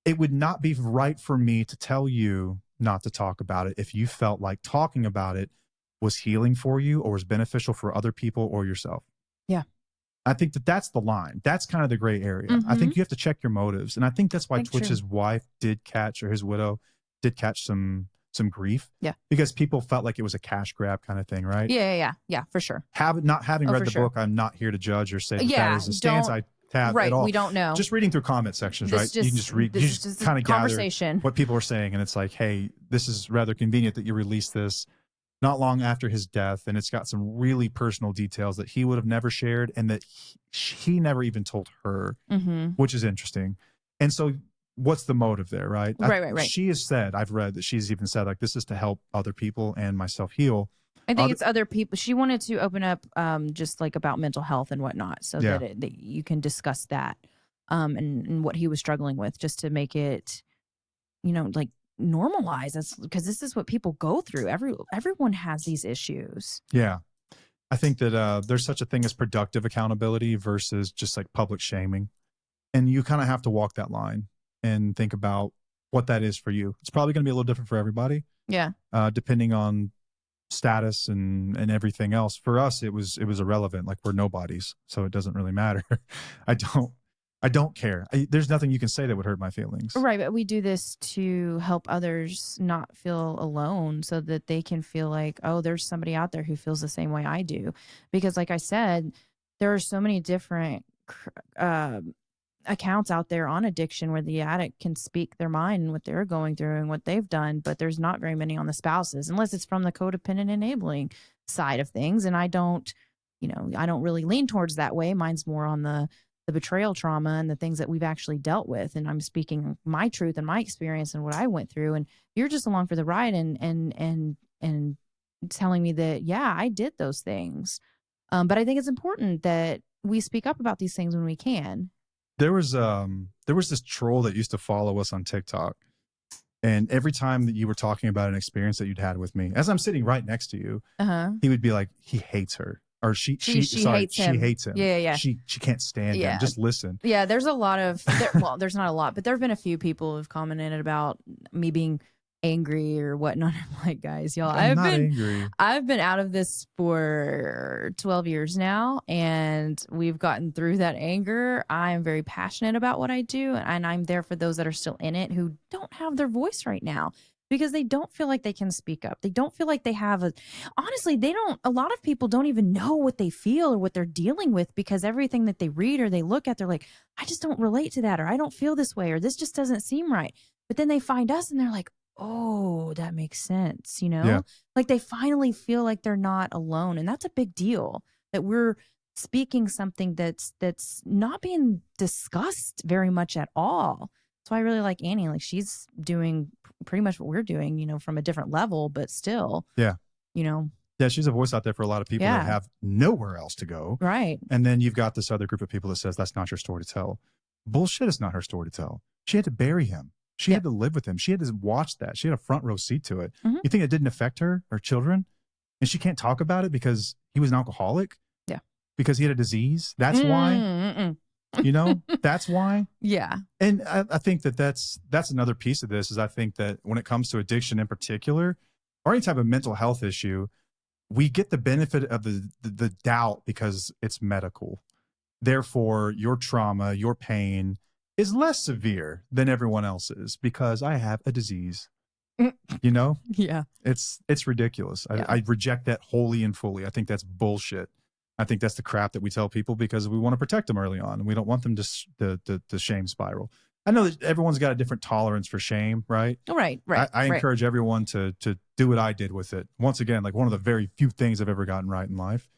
it would not be right for me to tell you not to talk about it if you felt like talking about it was healing for you or was beneficial for other people or yourself. Yeah. I think that's the line. That's kind of the gray area. I think you have to check your motives. And I think that's why Twitch's wife did catch, or his widow did catch some grief. Yeah. Because people felt like it was a cash grab kind of thing, right? Yeah, for sure. Not having read the book, I'm not here to judge or say that is a stance I have at all. We don't know. Just reading through comment sections, right? You can just read, you just kind of gather what people are saying. And it's like, hey, this is rather convenient that you released this not long after his death. And it's got some really personal details that he would have never shared and that he never even told her, which is interesting. And so what's the motive there, right? Right. She has said, I've read that she's even said, like, this is to help other people and myself heal. I think it's other people. She wanted to open up just like about mental health and whatnot so that you can discuss that and what he was struggling with, just to make it, like, normalize, because this is what people go through. Everyone has these issues. Yeah. I think that there's such a thing as productive accountability versus just like public shaming. And you kind of have to walk that line and think about what that is for you. It's probably going to be a little different for everybody. Yeah. Depending on status and everything else. For us, it was irrelevant. Like, we're nobodies, so it doesn't really matter. I don't care. There's nothing you can say that would hurt my feelings. Right, but we do this to help others not feel alone, so that they can feel like, oh, there's somebody out there who feels the same way I do. Because like I said, there are so many different accounts out there on addiction where the addict can speak their mind and what they're going through and what they've done, but there's not very many on the spouses, unless it's from the codependent enabling side of things. And I don't really lean towards that way. Mine's more on the betrayal trauma and the things that we've actually dealt with. And I'm speaking my truth and my experience and what I went through. And you're just along for the ride and telling me that, yeah, I did those things. But I think it's important that we speak up about these things when we can. There was this troll that used to follow us on TikTok. And every time that you were talking about an experience that you'd had with me, as I'm sitting right next to you, he would be like, he hates her. Or she hates him. She hates him. Yeah. She can't stand him. Just listen. Yeah, there's a lot of, there's not a lot, but there have been a few people who've commented about me being angry or whatnot. I'm like, guys, y'all, I've been out of this for 12 years now, and we've gotten through that anger. I am very passionate about what I do, and I'm there for those that are still in it who don't have their voice right now, because they don't feel like they can speak up. They don't feel like they have honestly, a lot of people don't even know what they feel or what they're dealing with, because everything that they read or they look at, they're like, I just don't relate to that, or I don't feel this way, or this just doesn't seem right. But then they find us and they're like, oh, that makes sense. Yeah. Like, they finally feel like they're not alone. And that's a big deal, that we're speaking something that's not being discussed very much at all. That's why I really like Annie. Like, she's doing pretty much what we're doing, you know, from a different level, but still, Yeah. you know. Yeah, she's a voice out there for a lot of people that have nowhere else to go. Right. And then you've got this other group of people that says that's not your story to tell. Bullshit, it's not her story to tell. She had to bury him. She had to live with him. She had to watch that. She had a front row seat to it. You think it didn't affect her or children? And she can't talk about it because he was an alcoholic? Yeah. Because he had a disease? That's why? You know, that's why. Yeah. And I think that's another piece of this is I think that when it comes to addiction in particular, or any type of mental health issue, we get the benefit of the doubt because it's medical. Therefore, your trauma, your pain is less severe than everyone else's because I have a disease. You know? Yeah. It's ridiculous. I reject that wholly and fully. I think that's bullshit. I think that's the crap that we tell people because we want to protect them early on and we don't want them to shame spiral. I know that everyone's got a different tolerance for shame, right? Right. I encourage everyone to do what I did with it. Once again, like one of the very few things I've ever gotten right in life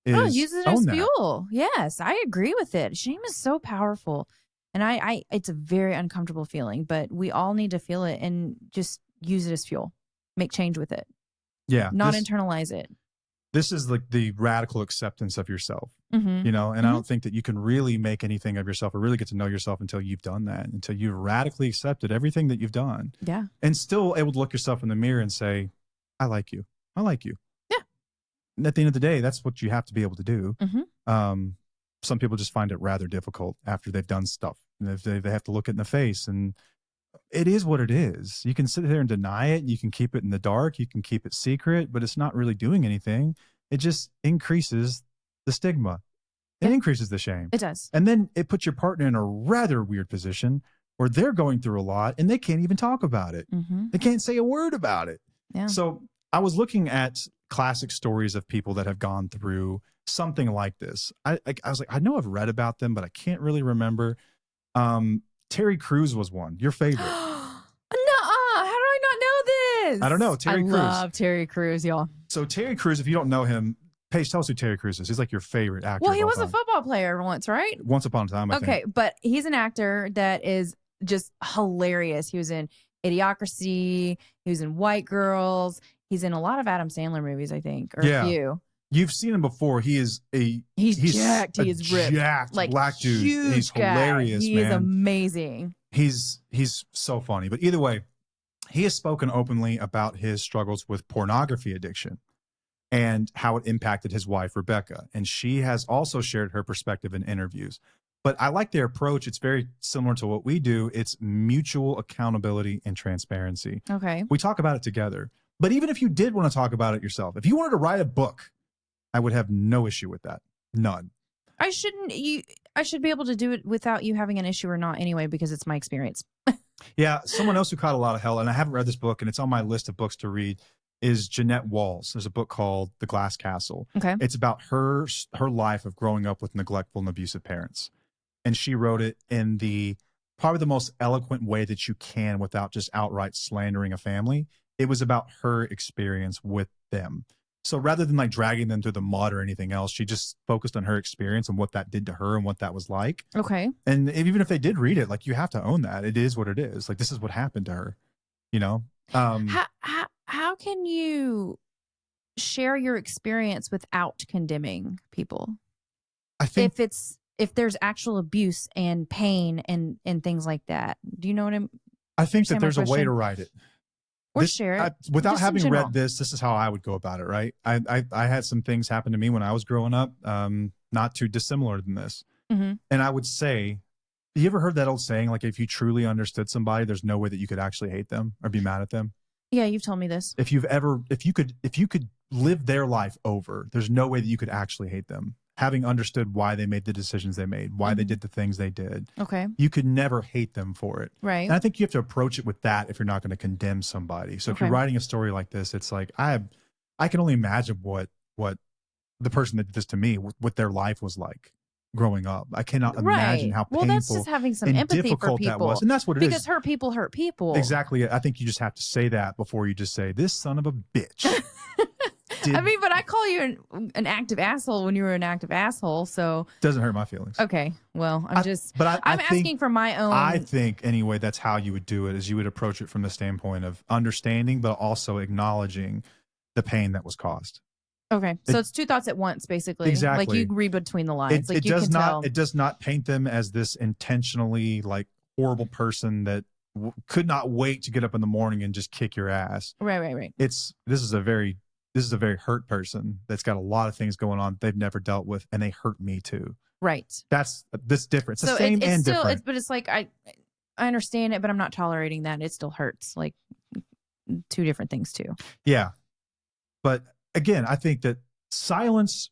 is use it as fuel. Yes, I agree with it. Shame is so powerful. And I it's a very uncomfortable feeling, but we all need to feel it and just use it as fuel. Make change with it. Yeah. Not internalize it. This is like the radical acceptance of yourself, you know, and I don't think that you can really make anything of yourself or really get to know yourself until you've done that, until you've radically accepted everything that you've done. Yeah. And still able to look yourself in the mirror and say, I like you. I like you. Yeah. And at the end of the day, that's what you have to be able to do. Some people just find it rather difficult after they've done stuff. They have to look it in the face, and it is what it is. You can sit there and deny it. You can keep it in the dark. You can keep it secret, but it's not really doing anything. It just increases the stigma. It increases the shame. It does. And then it puts your partner in a rather weird position where they're going through a lot and they can't even talk about it. They can't say a word about it. Yeah. So I was looking at classic stories of people that have gone through something like this. I was like, I know I've read about them, but I can't really remember. Terry Crews was one. Your favorite. How do I not know this? I don't know. Terry Crews. I love Terry Crews, y'all. So Terry Crews, if you don't know him, Paige, tell us who Terry Crews is. He's like your favorite actor. Well, he was a football player once, right? Once upon a time, I think. Okay, but he's an actor that is just hilarious. He was in Idiocracy. He was in White Girls. He's in a lot of Adam Sandler movies, I think, or a few. You've seen him before. He's jacked. He is ripped. Jacked, like black dude. Huge He's guy. hilarious, He man. is amazing. He's so funny. But either way, he has spoken openly about his struggles with pornography addiction and how it impacted his wife, Rebecca. And she has also shared her perspective in interviews. But I like their approach. It's very similar to what we do. It's mutual accountability and transparency. Okay. We talk about it together. But even if you did want to talk about it yourself, if you wanted to write a book, I would have no issue with that. None. I should be able to do it without you having an issue or not anyway, because it's my experience. Yeah. Someone else who caught a lot of hell, and I haven't read this book, and it's on my list of books to read, is Jeanette Walls. There's a book called The Glass Castle. Okay. It's about her life of growing up with neglectful and abusive parents. And she wrote it in probably the most eloquent way that you can without just outright slandering a family. It was about her experience with them. So rather than like dragging them through the mud or anything else, she just focused on her experience and what that did to her and what that was like. Okay. And even if they did read it, like, you have to own that. It is what it is. Like, this is what happened to her, you know? How can you share your experience without condemning people? I think if there's actual abuse and pain and things like that. Do you know what I think that there's a way to write it. Or share it. Without having read this is how I would go about it, right? I had some things happen to me when I was growing up, not too dissimilar than this. And I would say, you ever heard that old saying, like, if you truly understood somebody, there's no way that you could actually hate them or be mad at them? Yeah, you've told me this. If you could live their life over, there's no way that you could actually hate them. Having understood why they made the decisions they made, why they did the things they did. Okay. You could never hate them for it. Right. And I think you have to approach it with that if you're not going to condemn somebody. So if you're writing a story like this, it's like, I can only imagine what the person that did this to me, what their life was like growing up. I cannot imagine how painful that's just having some and empathy difficult for people. that was. And that's what it is. Because hurt people. Exactly. I think you just have to say that before you just say, this son of a bitch. did. I mean, but I call you an active asshole when you were an active asshole. So doesn't hurt my feelings. okay, well, I'm I'm asking for my own. I think anyway, that's how you would do it. Is you would approach it from the standpoint of understanding, but also acknowledging the pain that was caused. Okay, so it's two thoughts at once, basically. Exactly. Like you read between the lines. It does not. It does not paint them as this intentionally like horrible person that could not wait to get up in the morning and just kick your ass. Right. This is a very hurt person that's got a lot of things going on they've never dealt with, and they hurt me too. Right. That's this different. It's the same it's and still, different. but it's like I understand it, but I'm not tolerating that. It still hurts. Like two different things too. Yeah, but again, I think that silence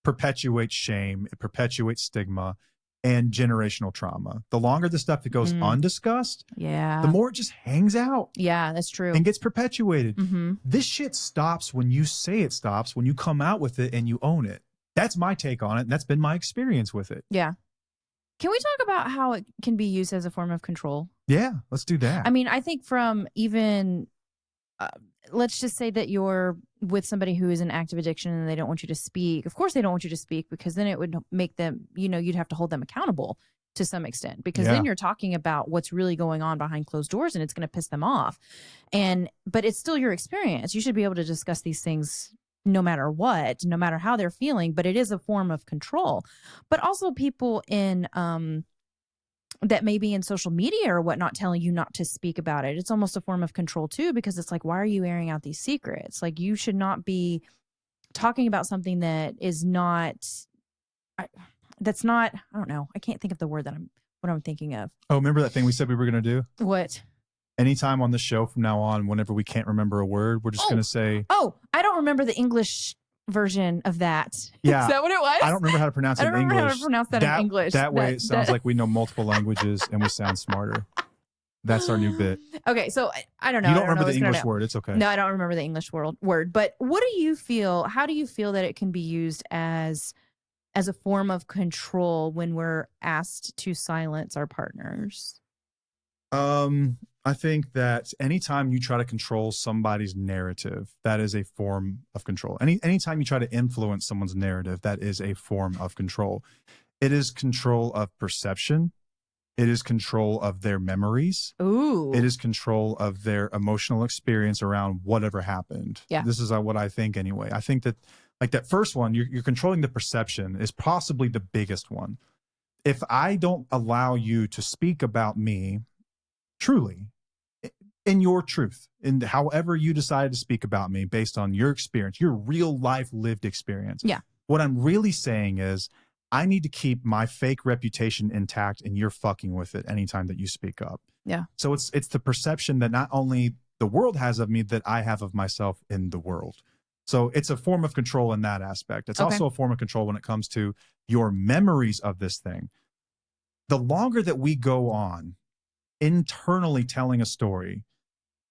perpetuates shame. It perpetuates stigma and generational trauma. The longer the stuff that goes undiscussed, the more it just hangs out. Yeah, that's true. And gets perpetuated. Mm-hmm. This shit stops when you say it stops, when you come out with it and you own it. That's my take on it. And that's been my experience with it. Yeah. Can we talk about how it can be used as a form of control? Yeah, let's do that. I mean, I think from even, let's just say that you're with somebody who is in active addiction and they don't want you to speak. Of course, they don't want you to speak because then it would make them, you'd have to hold them accountable to some extent because then you're talking about what's really going on behind closed doors and it's going to piss them off. But it's still your experience. You should be able to discuss these things no matter what, no matter how they're feeling, but it is a form of control. But also people in, that may be in social media or whatnot telling you not to speak about it. It's almost a form of control too, because it's like, why are you airing out these secrets? Like you should not be talking about something that is not, that's not, I don't know. I can't think of the word what I'm thinking of. Oh, remember that thing we said we were going to do? What? Anytime on the show from now on, whenever we can't remember a word, we're just going to say. Oh, I don't remember the English version of that. Yeah. Is that what it was? I don't remember how to pronounce it in English. I don't remember how to pronounce that in English. That way it sounds like we know multiple languages and we sound smarter. That's our new bit. Okay, so I don't know. You don't remember the English word. It's okay. No, I don't remember the English word. But what do you feel, how do you feel that it can be used as a form of control when we're asked to silence our partners? I think that anytime you try to control somebody's narrative, that is a form of control. Anytime you try to influence someone's narrative, that is a form of control. It is control of perception. It is control of their memories. Ooh. It is control of their emotional experience around whatever happened. Yeah. This is what I think anyway. I think that like that first one, you're controlling the perception is possibly the biggest one. If I don't allow you to speak about me truly, in your truth, in however you decide to speak about me based on your experience, your real life lived experience. Yeah. What I'm really saying is I need to keep my fake reputation intact and you're fucking with it anytime that you speak up. Yeah. So it's the perception that not only the world has of me, that I have of myself in the world. So it's a form of control in that aspect. It's also a form of control when it comes to your memories of this thing. The longer that we go on internally telling a story,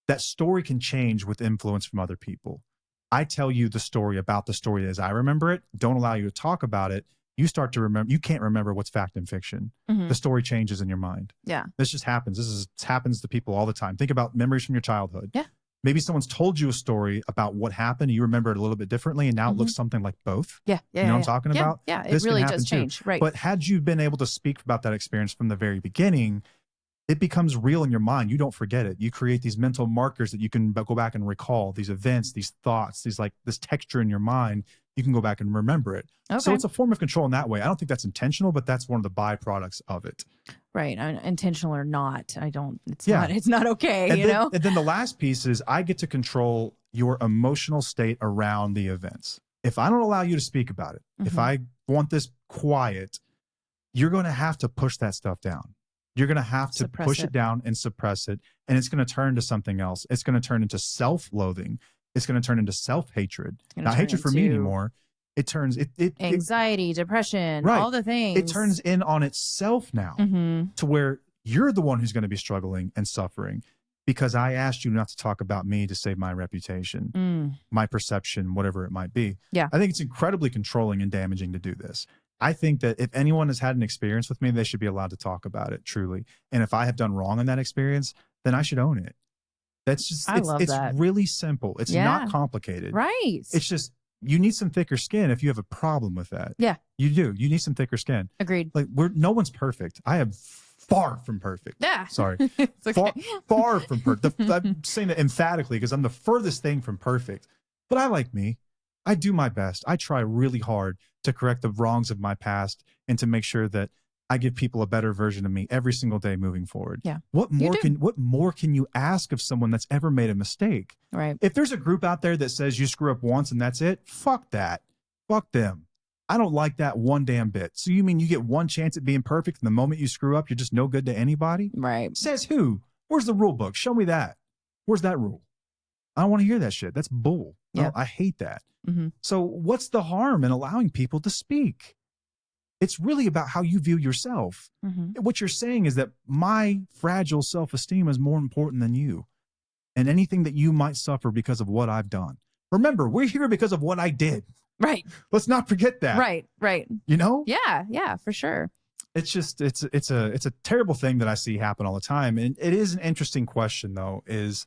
that story can change with influence from other people. I tell you the story about the story as I remember it, don't allow you to talk about it. You start to remember, you can't remember what's fact and fiction. Mm-hmm. The story changes in your mind. Yeah. This just happens. This happens to people all the time. Think about memories from your childhood. Yeah. Maybe someone's told you a story about what happened and you remember it a little bit differently and now it looks something like both. Yeah. You know what I'm talking about? Yeah, it really does change. Too. Right. But had you been able to speak about that experience from the very beginning, it becomes real in your mind. You don't forget it. You create these mental markers that you can go back and recall, these events, these thoughts, this texture in your mind. You can go back and remember it. Okay. So it's a form of control in that way. I don't think that's intentional, but that's one of the byproducts of it. Right. Intentional or not. It's not okay. And then the last piece is I get to control your emotional state around the events. If I don't allow you to speak about it, if I want this quiet, you're going to have to push that stuff down. You're going to have to push it down and suppress it. And it's going to turn to something else. It's going to turn into self-loathing. It's going to turn into self-hatred. Not hatred for me anymore. It turns anxiety, depression, all the things. It turns in on itself now to where you're the one who's going to be struggling and suffering because I asked you not to talk about me to save my reputation, my perception, whatever it might be. Yeah. I think it's incredibly controlling and damaging to do this. I think that if anyone has had an experience with me, they should be allowed to talk about it truly. And if I have done wrong in that experience, then I should own it. That's just, I love it's that. really simple. It's not complicated. Right. It's just, you need some thicker skin if you have a problem with that. Yeah. You do. You need some thicker skin. Agreed. Like no one's perfect. I am far from perfect. Yeah. Sorry. It's okay. Far from perfect. I'm saying that emphatically because I'm the furthest thing from perfect. But I like me. I do my best. I try really hard to correct the wrongs of my past and to make sure that I give people a better version of me every single day moving forward. Yeah. What more can you ask of someone that's ever made a mistake? Right. If there's a group out there that says you screw up once and that's it, fuck that. Fuck them. I don't like that one damn bit. So you mean you get one chance at being perfect and the moment you screw up, you're just no good to anybody? Right. Says who? Where's the rule book? Show me that. Where's that rule? I don't want to hear that shit. That's bull. Yeah. I hate that. Mm-hmm. So what's the harm in allowing people to speak? It's really about how you view yourself. Mm-hmm. What you're saying is that my fragile self-esteem is more important than you and anything that you might suffer because of what I've done. Remember, we're here because of what I did. Right. Let's not forget that. Right. Right. You know? Yeah. Yeah, for sure. It's just, it's a terrible thing that I see happen all the time. And it is an interesting question though, is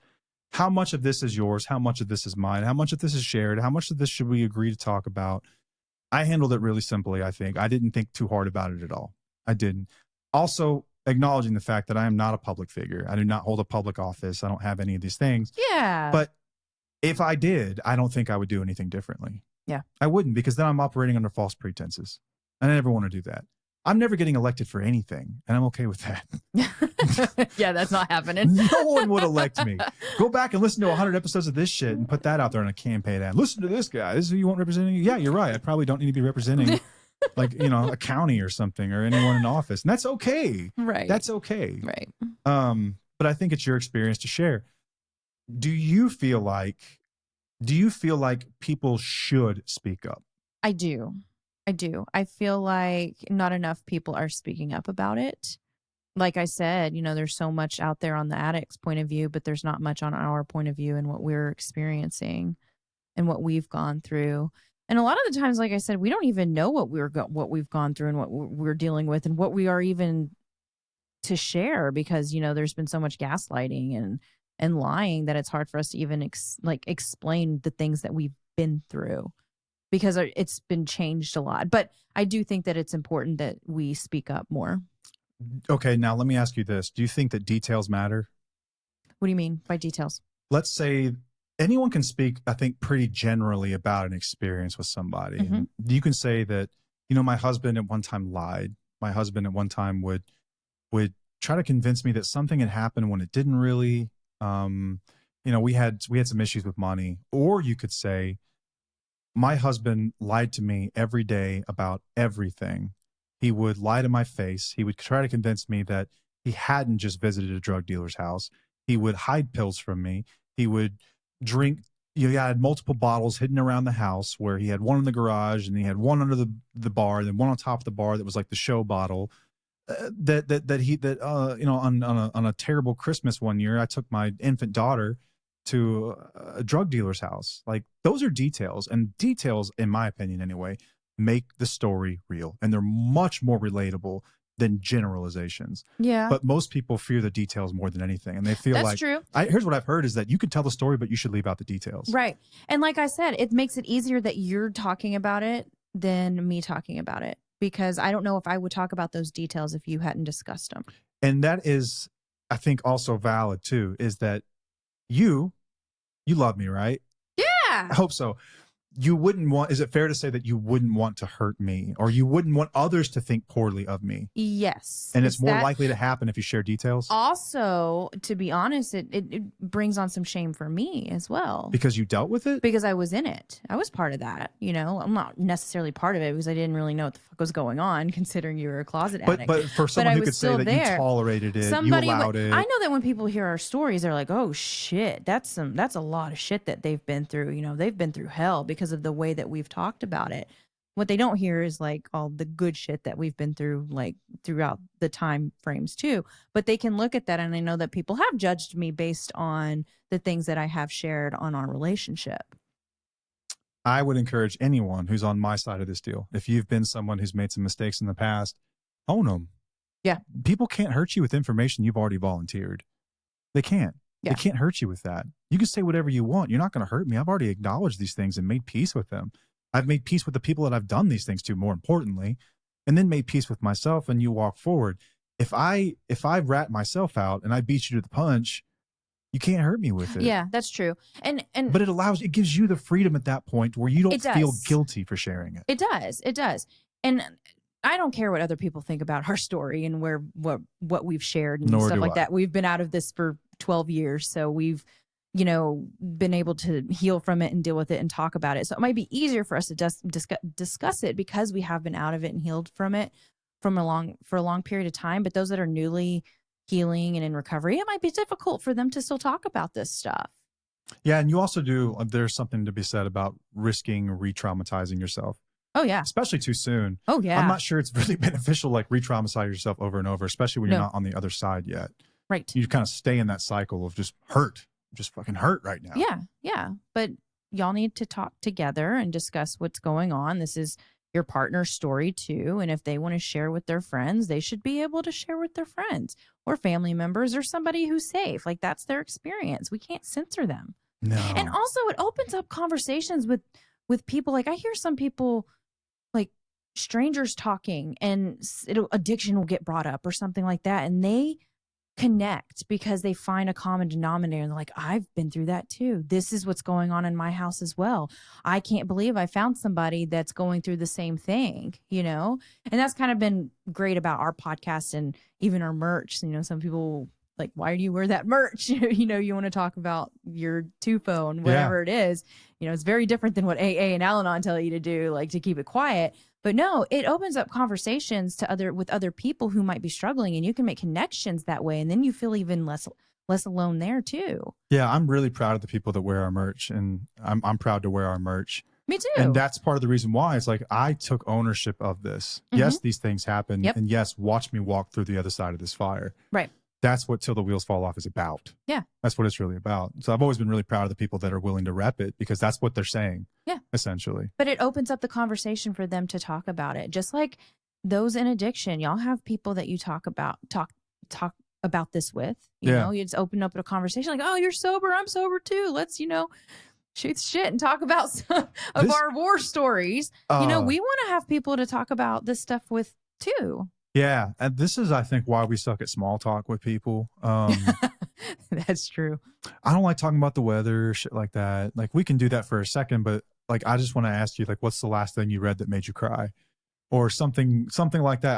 how much of this is yours? How much of this is mine? How much of this is shared? How much of this should we agree to talk about? I handled it really simply, I think. I didn't think too hard about it at all. I didn't. Also, acknowledging the fact that I am not a public figure. I do not hold a public office. I don't have any of these things. Yeah. But if I did, I don't think I would do anything differently. Yeah. I wouldn't, because then I'm operating under false pretenses. And I never want to do that. I'm never getting elected for anything, and I'm okay with that. Yeah, that's not happening. No one would elect me. Go back and listen to 100 episodes of this shit and put that out there on a campaign ad. Listen to this guy. This is who you want representing you. Yeah, you're right. I probably don't need to be representing like, a county or something or anyone in office. And that's okay. Right. That's okay. Right. But I think it's your experience to share. Do you feel like people should speak up? I do. I feel like not enough people are speaking up about it. Like I said, there's so much out there on the addict's point of view, but there's not much on our point of view and what we're experiencing and what we've gone through. And a lot of the times, like I said, we don't even know what we've gone through and what we're dealing with and what we are even to share, because, there's been so much gaslighting and lying that it's hard for us to even explain the things that we've been through, because it's been changed a lot. But I do think that it's important that we speak up more. Okay, now let me ask you this. Do you think that details matter? What do you mean by details? Let's say anyone can speak, I think, pretty generally about an experience with somebody. Mm-hmm. And you can say that, my husband at one time lied. My husband at one time would try to convince me that something had happened when it didn't really. We had some issues with money. Or you could say, my husband lied to me every day about everything. He would lie to my face. He would try to convince me that he hadn't just visited a drug dealer's house. He would hide pills from me. He would drink. He had multiple bottles hidden around the house, where he had one in the garage and he had one under the bar, and then one on top of the bar that was like the show bottle. On a terrible Christmas one year, I took my infant daughter to a drug dealer's house. Like, those are details, and details, in my opinion anyway, make the story real, and they're much more relatable than generalizations. Yeah. But most people fear the details more than anything, and they feel That's like, true. Here's what I've heard is that you can tell the story, but you should leave out the details. Right. And like I said, it makes it easier that you're talking about it than me talking about it, because I don't know if I would talk about those details if you hadn't discussed them. And that is, I think, also valid too, is that you love me, right? Yeah. I hope so. You wouldn't want, is it fair to say that you wouldn't want to hurt me, or you wouldn't want others to think poorly of me? Yes. And it's more likely to happen if you share details? Also, to be honest, it brings on some shame for me as well. Because you dealt with it? Because I was in it. I was part of that. I'm not necessarily part of it because I didn't really know what the fuck was going on, considering you were a closet addict. But for someone who could say that you tolerated it, you allowed it. I know that when people hear our stories, they're like, oh shit, that's a lot of shit that they've been through. They've been through hell because of the way that we've talked about it. What they don't hear is like all the good shit that we've been through, like throughout the time frames too. But they can look at that, and I know that people have judged me based on the things that I have shared on our relationship. I would encourage anyone who's on my side of this deal, if you've been someone who's made some mistakes in the past, own them. Yeah. People can't hurt you with information you've already volunteered. They can't. Yeah. It can't hurt you with that. You can say whatever you want. You're not going to hurt me. I've already acknowledged these things and made peace with them. I've made peace with the people that I've done these things to, more importantly, and then made peace with myself, and you walk forward. If I rat myself out and I beat you to the punch, you can't hurt me with it. Yeah, that's true. But it gives you the freedom at that point where you don't feel guilty for sharing it. It does. And I don't care what other people think about our story and what we've shared and stuff like that. We've been out of this for 12 years, so we've been able to heal from it and deal with it and talk about it. So it might be easier for us to discuss it because we have been out of it and healed from it for a long period of time. But those that are newly healing and in recovery, it might be difficult for them to still talk about this stuff. Yeah, and you also there's something to be said about risking re-traumatizing yourself. Oh, yeah. Especially too soon. Oh, yeah. I'm not sure it's really beneficial, like re-traumatize yourself over and over, especially when you're not on the other side yet. Right. You kind of stay in that cycle of just fucking hurt right now. Yeah, yeah. But y'all need to talk together and discuss what's going on. This is your partner's story too. And if they want to share with their friends, they should be able to share with their friends or family members or somebody who's safe. Like, that's their experience. We can't censor them. No. And also it opens up conversations with people. Like, I hear some people, like strangers talking, and addiction will get brought up or something like that. And they connect because they find a common denominator and they're like, I've been through that too. This is what's going on in my house as well. I can't believe I found somebody that's going through the same thing, And that's kind of been great about our podcast and even our merch. Some people like, why do you wear that merch? You want to talk about your TUFO and whatever it is. It's very different than what AA and Al-Anon tell you to do, like to keep it quiet. But no, it opens up conversations with other people who might be struggling, and you can make connections that way. And then you feel even less alone there too. Yeah. I'm really proud of the people that wear our merch, and I'm proud to wear our merch. Me too. And that's part of the reason why it's like, I took ownership of this. Mm-hmm. Yes, these things happen. Yep. And yes, watch me walk through the other side of this fire. Right. That's what Till the Wheels Fall Off is about. Yeah. That's what it's really about. So I've always been really proud of the people that are willing to rep it, because that's what they're saying. Yeah. Essentially. But it opens up the conversation for them to talk about it. Just like those in addiction, y'all have people that you talk about this with, you know, you just open up a conversation like, oh, you're sober. I'm sober too. Let's, shoot the shit and talk about some of our war stories. We want to have people to talk about this stuff with too. Yeah. And this is, I think, why we suck at small talk with people. That's true. I don't like talking about the weather, shit like that. Like, we can do that for a second, but like, I just want to ask you, like, what's the last thing you read that made you cry, or something like that.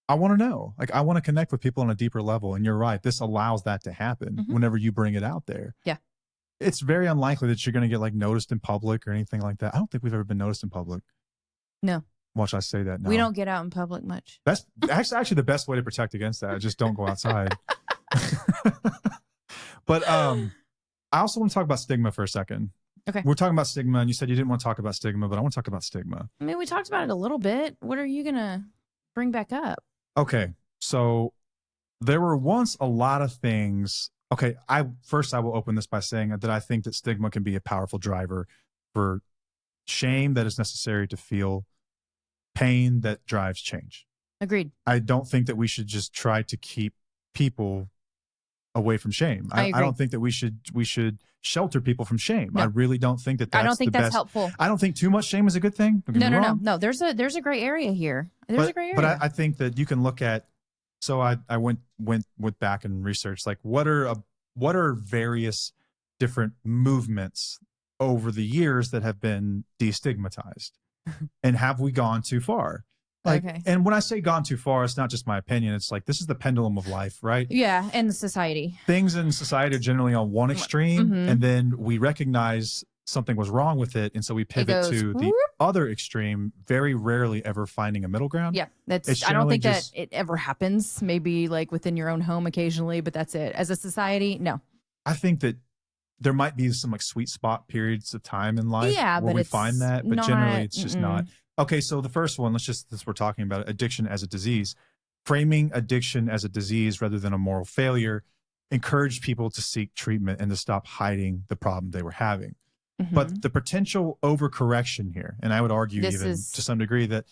I want to know, like, I want to connect with people on a deeper level. And you're right. This allows that to happen whenever you bring it out there. Yeah. It's very unlikely that you're going to get like noticed in public or anything like that. I don't think we've ever been noticed in public. No. Watch I say that now. We don't get out in public much. That's actually the best way to protect against that. Just don't go outside. But I also want to talk about stigma for a second. Okay. We're talking about stigma, and you said you didn't want to talk about stigma, but I want to talk about stigma. I mean, we talked about it a little bit. What are you going to bring back up? Okay. So there were once a lot of things. Okay. I will open this by saying that I think that stigma can be a powerful driver for shame that is necessary to feel, pain that drives change. Agreed. I don't think that we should just try to keep people away from shame. I don't think that we should shelter people from shame. No. I really don't think that's I don't think that's helpful. I don't think too much shame is a good thing. No. There's a gray area here. A gray area. But I think that you can look at. So I went back and researched, like, what are various different movements over the years that have been destigmatized, and have we gone too far? Like, okay. And when I say gone too far, it's not just my opinion. It's like, this is the pendulum of life, right? Yeah, and society. Things in society are generally on one extreme, and then we recognize something was wrong with it, and so we pivot to the other extreme, very rarely ever finding a middle ground. Yeah, I don't think that it ever happens. Maybe like within your own home occasionally, but that's it. As a society, no. I think that there might be some like sweet spot periods of time in life where we find that, but generally it's just not. Okay, so the first one, since we're talking about addiction as a disease, framing addiction as a disease rather than a moral failure encouraged people to seek treatment and to stop hiding the problem they were having. But the potential overcorrection here, and I would argue to some degree that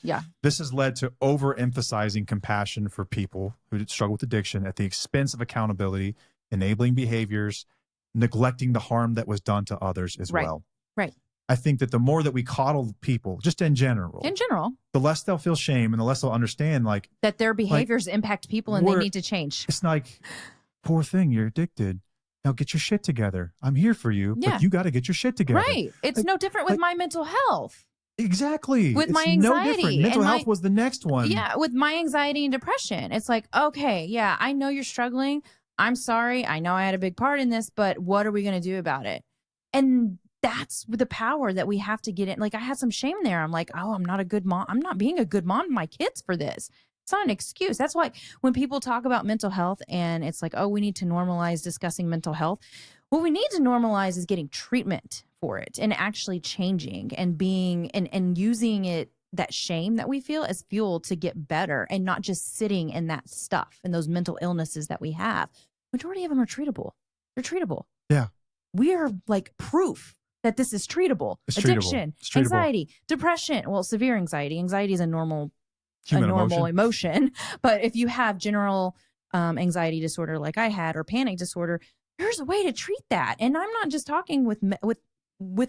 this has led to overemphasizing compassion for people who struggle with addiction at the expense of accountability enabling behaviors, neglecting the harm that was done to others as Right. well. Right. I think that the more that we coddle people, just in general, the less they'll feel shame and the less they'll understand like that their behaviors impact people and they need to change. It's like, poor thing, you're addicted. Now get your shit together. I'm here for you, but you got to get your shit together. Right. It's no different with my mental health. Exactly. With my no anxiety. different. Mental health was the next one. Yeah, with my anxiety and depression. It's like, okay, yeah, I know you're struggling. I'm sorry. I know I had a big part in this, but what are we going to do about it? And that's the power that we have to get in. Like, I had some shame there. I'm like, oh, I'm not a good mom. I'm not being a good mom to my kids for this. It's not an excuse. That's why when people talk about mental health and it's like, oh, we need to normalize discussing mental health. What we need to normalize is getting treatment for it and actually changing and being and using it, that shame that we feel, as fuel to get better and not just sitting in that stuff and those mental illnesses that we have. Majority of them are treatable. They're treatable. Yeah. We are like proof that this is treatable. It's Addiction, treatable. anxiety, depression. Well, severe anxiety. Anxiety is a normal emotion. But if you have general anxiety disorder like I had, or panic disorder, there's a way to treat that. And I'm not just talking with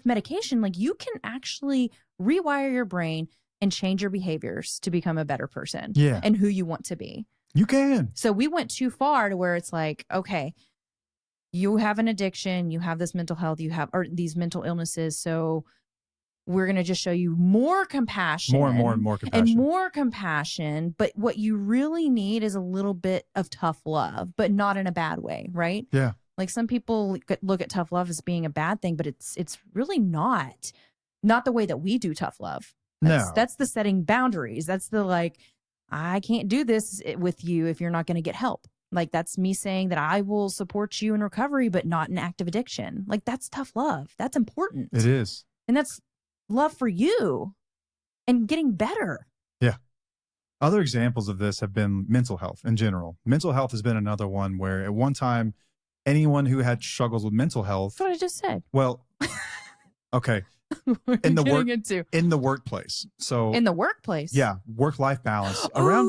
medication. Like, you can actually rewire your brain and change your behaviors to become a better person and who you want to be. You can. So we went too far to where it's like, okay, you have an addiction, you have this mental health, you have or these mental illnesses. So we're going to just show you more compassion. More compassion. And more compassion. But what you really need is a little bit of tough love, but not in a bad way, right? Yeah. Like, some people look at tough love as being a bad thing, but it's really not the way that we do tough love. That's the setting boundaries. That's the like, I can't do this with you if you're not going to get help. Like, that's me saying that I will support you in recovery, but not in active addiction. Like, that's tough love. That's important. It is. And that's love for you and getting better. Yeah. Other examples of this have been mental health in general. Mental health has been another one where at one time, anyone who had struggles with mental health. That's what I just said. Well, okay. In the workplace. So in the workplace. Yeah. Work-life balance. Around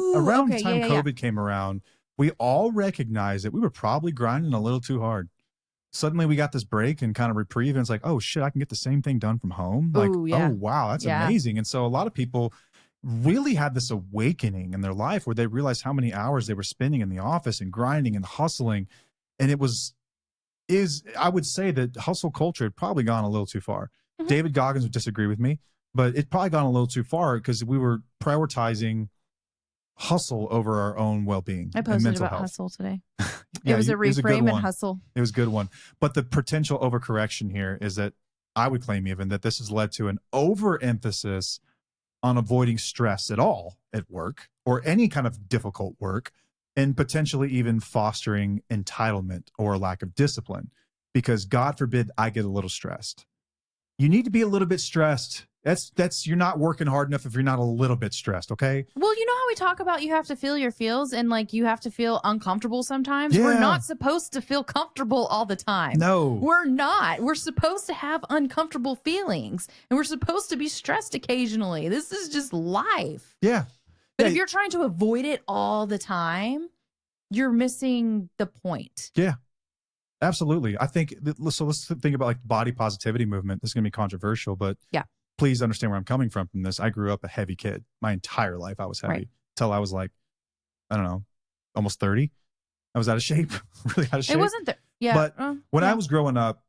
the time COVID came around, we all recognized that we were probably grinding a little too hard. Suddenly we got this break and kind of reprieve, and it's like, oh shit, I can get the same thing done from home. Like, oh wow, that's amazing. And so a lot of people really had this awakening in their life where they realized how many hours they were spending in the office and grinding and hustling. And I would say that hustle culture had probably gone a little too far. Mm-hmm. David Goggins would disagree with me, but it probably gone a little too far because we were prioritizing hustle over our own well-being. I posted about hustle today. It was a reframe and hustle. It was a good one. But the potential overcorrection here is that I would claim even that this has led to an overemphasis on avoiding stress at all at work or any kind of difficult work, and potentially even fostering entitlement or lack of discipline, because God forbid I get a little stressed. You need to be a little bit stressed. That's you're not working hard enough if you're not a little bit stressed, okay? Well, you know how we talk about you have to feel your feels and like you have to feel uncomfortable sometimes? Yeah. We're not supposed to feel comfortable all the time. No. We're not. We're supposed to have uncomfortable feelings and we're supposed to be stressed occasionally. This is just life. Yeah. But if you're trying to avoid it all the time, you're missing the point. Yeah. Absolutely. I think so. Let's think about like the body positivity movement. This is going to be controversial, but yeah. Please understand where I'm coming from this. I grew up a heavy kid. My entire life I was heavy till I was like, I don't know, almost 30. I was out of shape, really out of shape. It wasn't there. Yeah. But when I was growing up,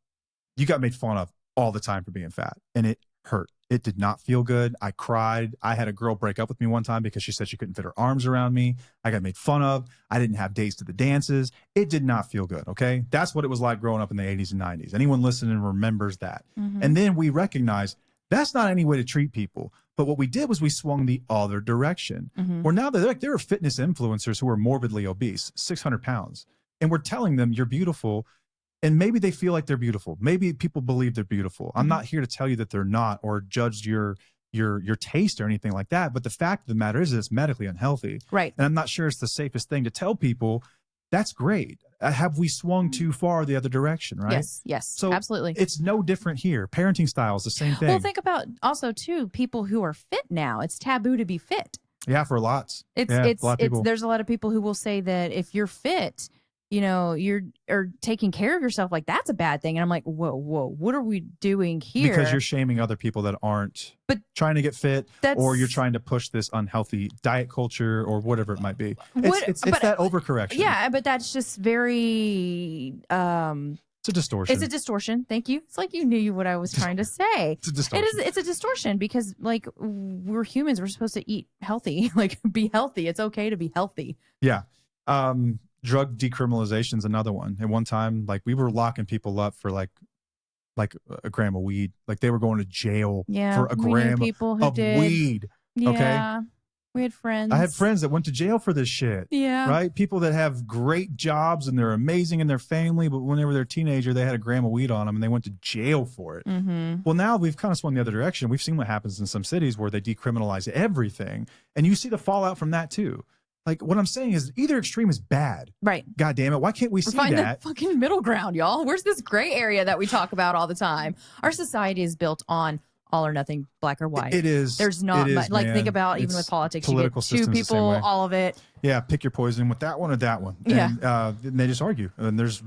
you got made fun of all the time for being fat, and it hurt. It did not feel good. I cried. I had a girl break up with me one time because she said she couldn't fit her arms around me. I got made fun of. I didn't have dates to the dances. It did not feel good, okay? That's what it was like growing up in the 80s and 90s. Anyone listening remembers that. Mm-hmm. And then we recognized that's not any way to treat people. But what we did was we swung the other direction. Mm-hmm. Where now there are fitness influencers who are morbidly obese, 600 pounds. And we're telling them you're beautiful. And maybe they feel like they're beautiful. Maybe people believe they're beautiful. Mm-hmm. I'm not here to tell you that they're not or judge your taste or anything like that. But the fact of the matter is it's medically unhealthy. Right. And I'm not sure it's the safest thing to tell people. That's great. Have we swung too far the other direction, right? Yes, so absolutely. It's no different here. Parenting style is the same thing. Well, think about also, too, people who are fit now. It's taboo to be fit. Yeah, for lots. There's a lot of people who will say that if you're fit, you're or taking care of yourself, like that's a bad thing. And I'm like, whoa, what are we doing here? Because you're shaming other people that aren't trying to get fit, or you're trying to push this unhealthy diet culture or whatever it might be. It's that overcorrection. Yeah, but that's just very it's a distortion. It's a distortion. Thank you. It's like you knew what I was trying to say. It's a distortion. It's a distortion because like we're humans. We're supposed to eat healthy, like be healthy. It's okay to be healthy. Yeah. Drug decriminalization is another one. At one time, like we were locking people up for like a gram of weed. Like they were going to jail for a gram of weed. Yeah. Okay. We had friends. I had friends that went to jail for this shit. Yeah. Right? People that have great jobs and they're amazing in their family, but when they were a teenager, they had a gram of weed on them and they went to jail for it. Mm-hmm. Well, now we've kind of swung the other direction. We've seen what happens in some cities where they decriminalize everything. And you see the fallout from that too. Like what I'm saying is either extreme is bad. Right. God damn it. Why can't we see find that? The fucking middle ground, y'all. Where's this gray area that we talk about all the time? Our society is built on all or nothing, black or white. It is. There's not much. Like think about even with politics, you get two people, all of it. Yeah, pick your poison with that one or that one. Yeah. And they just argue. And there's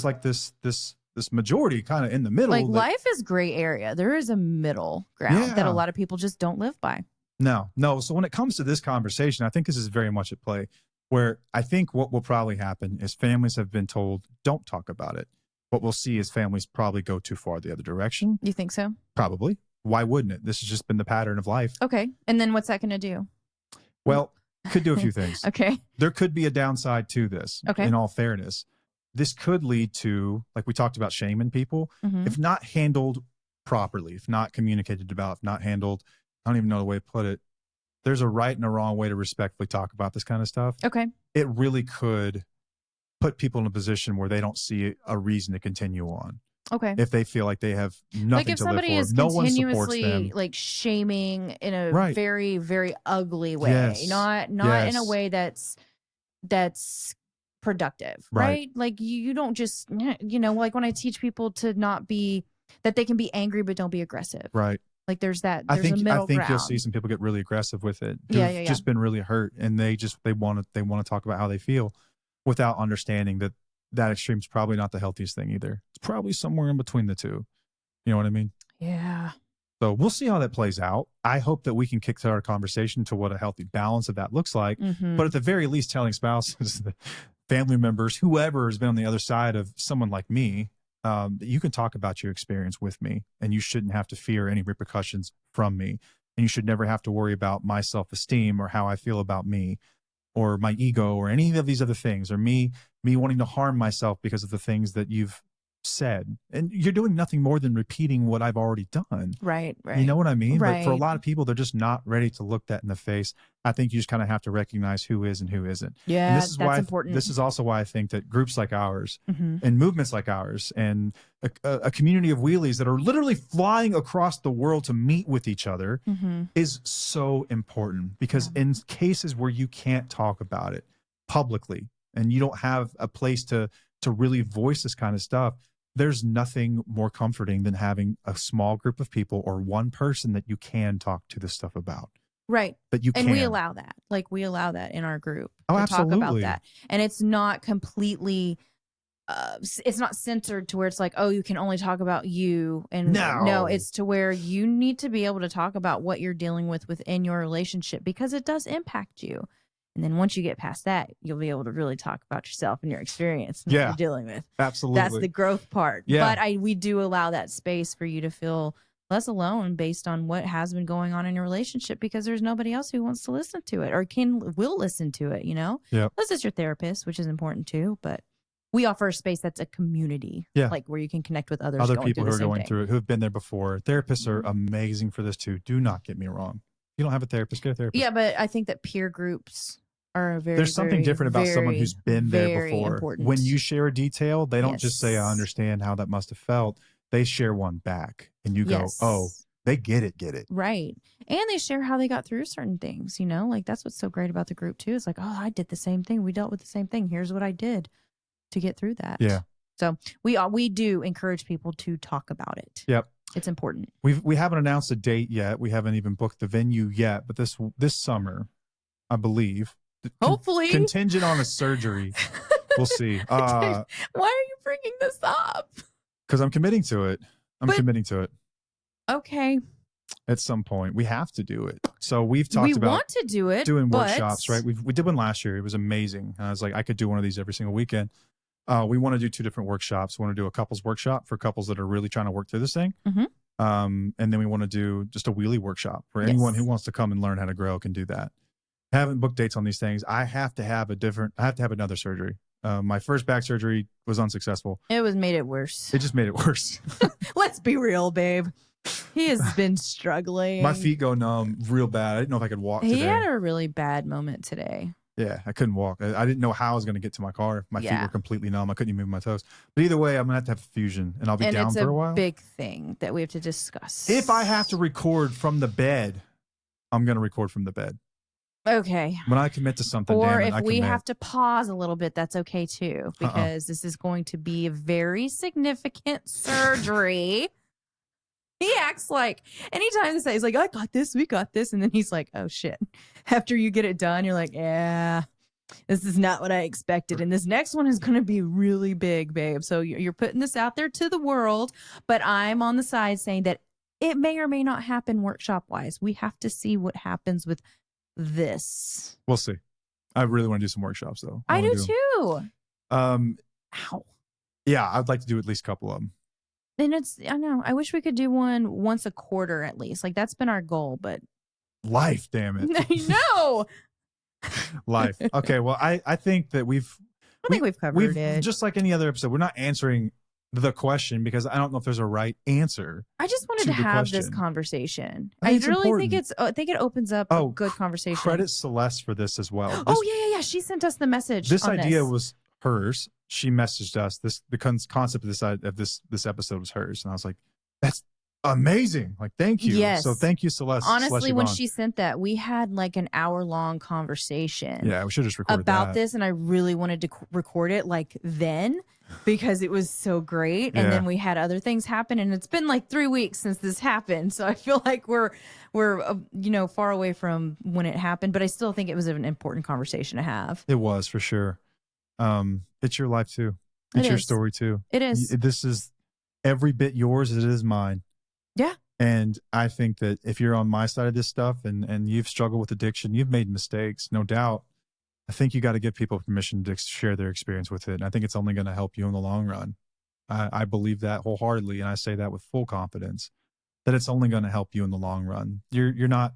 like this majority kind of in the middle. Like life is gray area. There is a middle ground that a lot of people just don't live by. No. So when it comes to this conversation, I think this is very much at play, where I think what will probably happen is families have been told, don't talk about it. What we'll see is families probably go too far the other direction. You think so? Probably. Why wouldn't it? This has just been the pattern of life. Okay. And then what's that going to do? Well, could do a few things. Okay. There could be a downside to this. Okay. In all fairness, this could lead to, like we talked about, shaming people. Mm-hmm. If not handled properly, if not communicated about, if not handled, I don't even know the way to put it. There's a right and a wrong way to respectfully talk about this kind of stuff. Okay. It really could put people in a position where they don't see a reason to continue on. Okay. If they feel like they have nothing like if to live somebody for, is no one supports them. continuously like shaming in a very, very ugly way, not in a way that's productive, right? Like you don't just, like when I teach people to not be, that they can be angry but don't be aggressive. Right. Like there's a middle I think ground. You'll see some people get really aggressive with it. They've just been really hurt, and they want to talk about how they feel without understanding that extreme is probably not the healthiest thing either. It's probably somewhere in between the two. You know what I mean? Yeah. So we'll see how that plays out. I hope that we can kickstart our conversation to what a healthy balance of that looks like. Mm-hmm. But at the very least, telling spouses, family members, whoever has been on the other side of someone like me, that you can talk about your experience with me, and you shouldn't have to fear any repercussions from me. And you should never have to worry about my self-esteem or how I feel about me or my ego or any of these other things, or me wanting to harm myself because of the things that you've said. And you're doing nothing more than repeating what I've already done. Right. You know what I mean? Right. But for a lot of people, they're just not ready to look that in the face. I think you just kind of have to recognize who is and who isn't. Yeah, and this is that's important. This is also why I think that groups like ours and movements like ours and a community of wheelies that are literally flying across the world to meet with each other is so important, because in cases where you can't talk about it publicly and you don't have a place to really voice this kind of stuff, there's nothing more comforting than having a small group of people or one person that you can talk to this stuff about. Right. That you can. And we allow that. Like we allow that in our group. Oh, to absolutely. Talk about that. And it's not completely, it's not censored to where it's like, oh, you can only talk about you. And no, it's to where you need to be able to talk about what you're dealing with within your relationship, because it does impact you. And then once you get past that, you'll be able to really talk about yourself and your experience and what you're dealing with. Absolutely. That's the growth part. Yeah. But we do allow that space for you to feel less alone based on what has been going on in your relationship, because there's nobody else who wants to listen to it or will listen to it, Yep. Unless it's your therapist, which is important too. But we offer a space that's a community, like where you can connect with other people who are going through it, who have been there before. Therapists are amazing for this too. Do not get me wrong. If you don't have a therapist, get a therapist. Yeah, but I think that peer groups are there's something different about someone who's been there before. Important. When you share a detail, they don't just say, I understand how that must have felt. They share one back and you go, oh, they get it. Right. And they share how they got through certain things, like that's what's so great about the group too. It's like, oh, I did the same thing. We dealt with the same thing. Here's what I did to get through that. Yeah. So we do encourage people to talk about it. Yep. It's important. We haven't announced a date yet. We haven't even booked the venue yet, but this summer, I believe, hopefully contingent on a surgery, We'll see. Why are you bringing this up? Because I'm committing to it. I'm committing to it. Okay. At some point, we have to do it. So we've talked We about want to do it, doing but workshops, right? We did one last year. It was amazing. I was like, I could do one of these every single weekend. We want to do 2 different workshops. We want to do a couples workshop for couples that are really trying to work through this thing. Mhm. And then we want to do just a wheelie workshop for anyone who wants to come and learn how to grow can do that. I haven't booked dates on these things. I have to have another surgery. My first back surgery was unsuccessful. It made it worse. It just made it worse. Let's be real, babe. He has been struggling. My feet go numb real bad. I didn't know if I could walk today. He had a really bad moment today. Yeah, I couldn't walk. I didn't know how I was going to get to my car. My feet were completely numb. I couldn't even move my toes. But either way, I'm going to have a fusion, and I'll be down for a while. It's a big thing that we have to discuss. If I have to record from the bed, I'm going to record from the bed. Okay. When I commit to something, or if we have to pause a little bit, that's okay too, because this is going to be a very significant surgery. He acts like anytime he says, like, I got this, we got this. And then he's like, oh shit. After you get it done, you're like, yeah, this is not what I expected. And this next one is going to be really big, babe. So you're putting this out there to the world, but I'm on the side saying that it may or may not happen workshop wise. We have to see what happens with this. We'll see. I really want to do some workshops though. I do too. Ow. Yeah, I'd like to do at least a couple of them. And I know, I wish we could do one once a quarter at least. Like that's been our goal, but life, damn it. No. Life. Okay, well, I think that we've covered it. Just like any other episode, we're not answering the question because I don't know if there's a right answer. I just wanted to have this conversation. I really think it opens up a good conversation. Credit Celeste for this as well. Yeah. She sent us the message. This idea was hers. She messaged us. The concept of this episode was hers, and I was like, "That's amazing! Like, thank you." Yes. So thank you, Celeste. Honestly, when she sent that, we had like an hour-long conversation. Yeah, we should just record about this, and I really wanted to record it like then because it was so great. And then we had other things happen, and it's been like 3 weeks since this happened, so I feel like we're far away from when it happened, but I still think it was an important conversation to have. It was for sure. It's your life too. It's your story too. It is. This is every bit yours as it is mine. Yeah. And I think that if you're on my side of this stuff and you've struggled with addiction, you've made mistakes, no doubt. I think you got to give people permission to share their experience with it. And I think it's only going to help you in the long run. I believe that wholeheartedly. And I say that with full confidence that it's only going to help you in the long run. You're not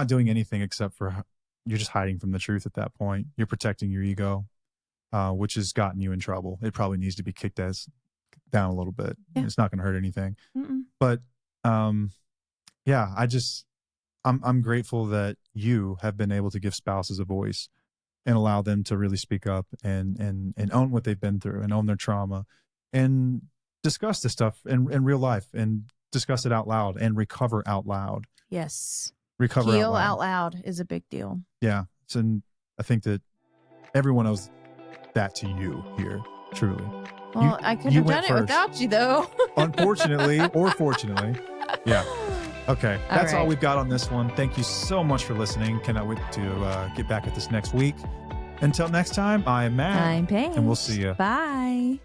doing anything except for you're just hiding from the truth at that point. You're protecting your ego. Which has gotten you in trouble. It probably needs to be kicked down a little bit. Yeah. It's not going to hurt anything. But yeah, I'm grateful that you have been able to give spouses a voice and allow them to really speak up and own what they've been through and own their trauma and discuss this stuff in real life and discuss it out loud and recover out loud. Yes. Heal out loud is a big deal. Yeah. So I think that everyone owes that to you here, truly. Well, I couldn't have done it without you, though. Unfortunately, or fortunately. Yeah. Okay. That's all we've got on this one. Thank you so much for listening. Cannot wait to get back at this next week. Until next time, I'm Matt. I'm Paige. And we'll see you. Bye.